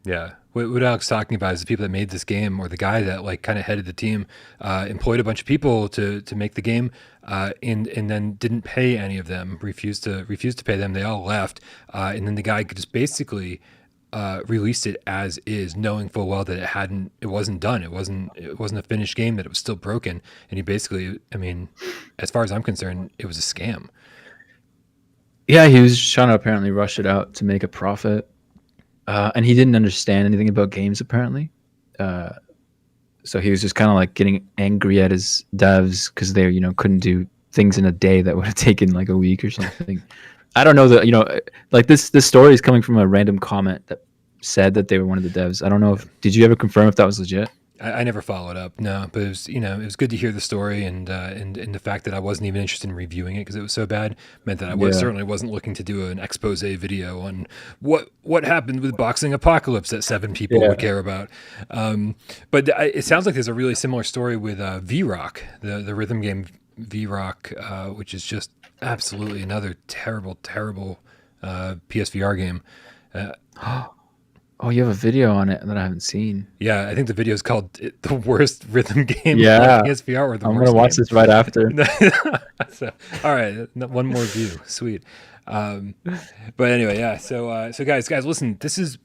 Yeah. What Alek's talking about is the people that made this game, or the guy that like kind of headed the team, employed a bunch of people to make the game, and then didn't pay any of them, refused to pay them. They all left, and then the guy just basically released it as is, knowing full well that it wasn't done. It wasn't a finished game, that it was still broken. And he basically, I mean, as far as I'm concerned, it was a scam. Yeah, he was trying to apparently rush it out to make a profit. And he didn't understand anything about games apparently. So he was just kind of like getting angry at his devs because they, couldn't do things in a day that would have taken like a week or something. I don't know that, like this story is coming from a random comment that said that they were one of the devs. I don't know did you ever confirm if that was legit? I never followed up, no, but it was, it was good to hear the story, and the fact that I wasn't even interested in reviewing it because it was so bad meant that I certainly wasn't looking to do an expose video on what happened with Boxing Apocalypse that 7 people would care about. But it sounds like there's a really similar story with V-Rock, the rhythm game V-Rock, which is just absolutely another terrible PSVR game. Oh, you have a video on it that I haven't seen. Yeah, I think the video is called "The Worst Rhythm Game." Yeah, PSVR, or I'm gonna watch this right after. So, all right, one more view, sweet. But anyway, yeah. So guys, listen. This is,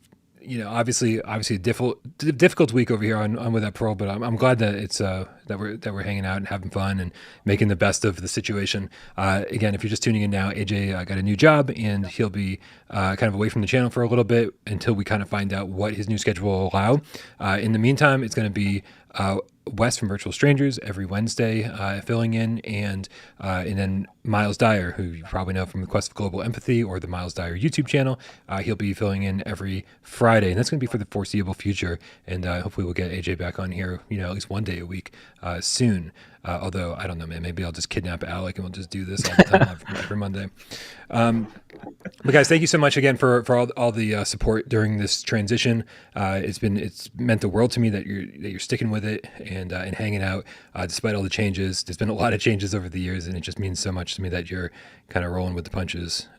obviously a difficult week over here on With That Parole, but I'm glad that it's that we're hanging out and having fun and making the best of the situation. Again, if you're just tuning in now, AJ got a new job and he'll be kind of away from the channel for a little bit until we kind of find out what his new schedule will allow. In the meantime, it's going to be Wes from Virtual Strangers every Wednesday, filling in, and then Miles Dyer, who you probably know from the Quest of Global Empathy or the Miles Dyer YouTube channel. He'll be filling in every Friday, and that's going to be for the foreseeable future. And hopefully we'll get AJ back on here, at least one day a week soon. Although I don't know, man, maybe I'll just kidnap Alek and we'll just do this all the time every Monday. But guys, thank you so much again for all the support during this transition. It's meant the world to me that you're sticking with it and hanging out despite all the changes. There's been a lot of changes over the years, and it just means so much to me that you're kind of rolling with the punches.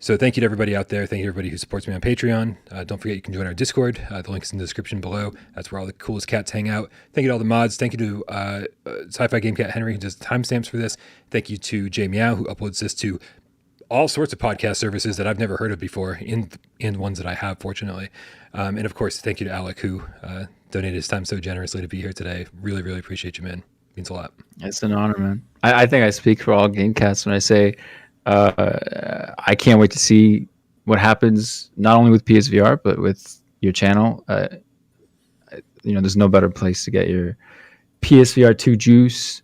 So thank you to everybody out there. Thank you to everybody who supports me on Patreon. Don't forget you can join our Discord. The link's in the description below. That's where all the coolest cats hang out. Thank you to all the mods. Thank you to Sci-Fi Game Cat Henry, who does the timestamps for this. Thank you to Jay Meow, who uploads this to all sorts of podcast services that I've never heard of before, and ones that I have, fortunately. And of course, thank you to Alek, who donated his time so generously to be here today. Really, really appreciate you, man. It means a lot. It's an honor, man. I think I speak for all Gamecast when I say I can't wait to see what happens, not only with PSVR, but with your channel. There's no better place to get your PSVR 2 juice.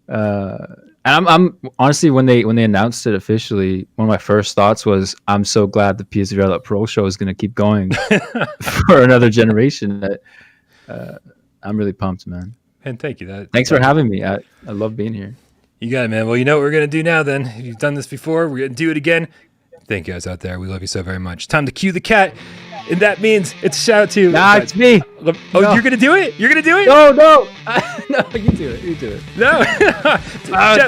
And I'm honestly, when they announced it officially, one of my first thoughts was, I'm so glad the PSVR Pro show is going to keep going for another generation. I'm really pumped, man. And thank you. Thanks for having me. I love being here. You got it, man. Well, you know what we're going to do now then. If you've done this before, we're going to do it again. Thank you guys out there. We love you so very much. Time to cue the cat. And that means it's a shout out to... Nah, it's me. Oh, No. you're going to do it? You're going to do it? No, no. No, you do it. You do it. No.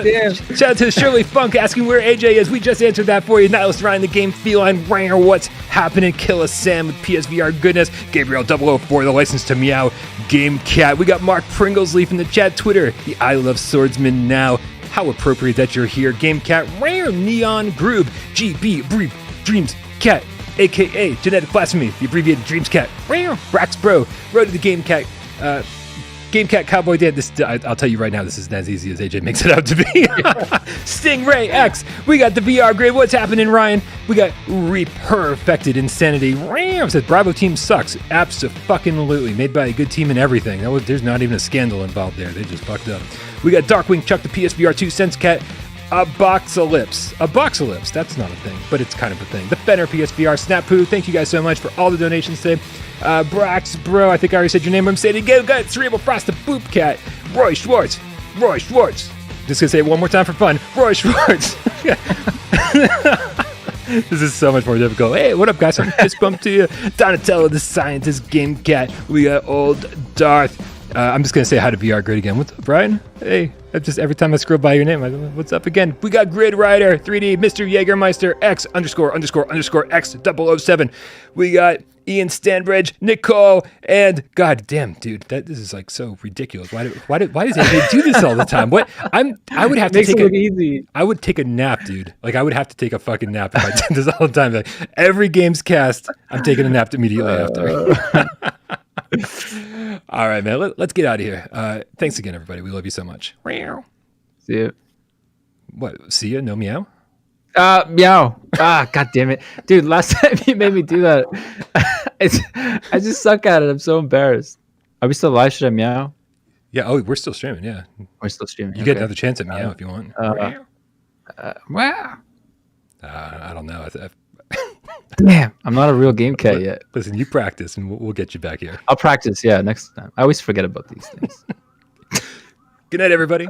Damn. Shout out to Shirley Funk asking where AJ is. We just answered that for you. Nihilus Ryan, the game feline ringer. What's happening? Killa Sam with PSVR goodness. Gabriel 004, the license to meow. Game Cat. We got Mark Pringlesleaf in the chat. Twitter, the I Love Swordsman now. How appropriate that you're here. Game Cat, Rare Neon Groove, GB Brief Dreams Cat, aka Genetic Blasphemy, the abbreviated Dreams Cat, Rare Brax Bro, Road to the Game Cat, Game Cat Cowboy Dan. This I'll tell you right now, this isn't as easy as AJ makes it out to be. Stingray X, we got the VR grade. What's happening, Ryan? We got Reperfected Insanity. Ram says Bravo team sucks. Abso-fucking-lutely. Made by a good team and everything. There's not even a scandal involved there. They just fucked up. We got Darkwing Chuck, the PSVR 2 Sense Cat. Aboxalypse. That's not a thing, but it's kind of a thing. The Fenner PSVR Snapu. Thank you guys so much for all the donations today. Brax Bro, I think I already said your name. I'm saying it again. Got Cerebral Frost, the Boop Cat. Roy Schwartz. Just gonna say it one more time for fun. Roy Schwartz. This is so much more difficult. Hey, what up, guys? I'm fist bump to you. Donatello, the Scientist, Game Cat. We got Old Darth. I'm just going to say hi to VR Grid again. What's up, Brian? Hey, just every time I scroll by your name, what's up again? We got Grid Rider, 3D, Mr. Jägermeister, X __X007. We got Ian Stanbridge, Nicole, and God damn, dude, this is like so ridiculous. Why does AJ do this all the time? What? I would have to take easy. I would take a nap, dude. Like I would have to take a fucking nap if I did this all the time. Like, every Gamescast, I'm taking a nap immediately after. All right, man. Let's get out of here. Thanks again, everybody. We love you so much. See you. What? See ya? No meow? Meow. God damn it. Dude, last time you made me do that. I just suck at it. I'm so embarrassed. Are we still live? Should I meow? Yeah. Oh, we're still streaming. Yeah. We're still streaming. You get another chance at meow if you want. Wow. I don't know. Damn, I'm not a real game cat yet. Listen, you practice and we'll get you back here. I'll practice, next time. I always forget about these things. Good night, everybody.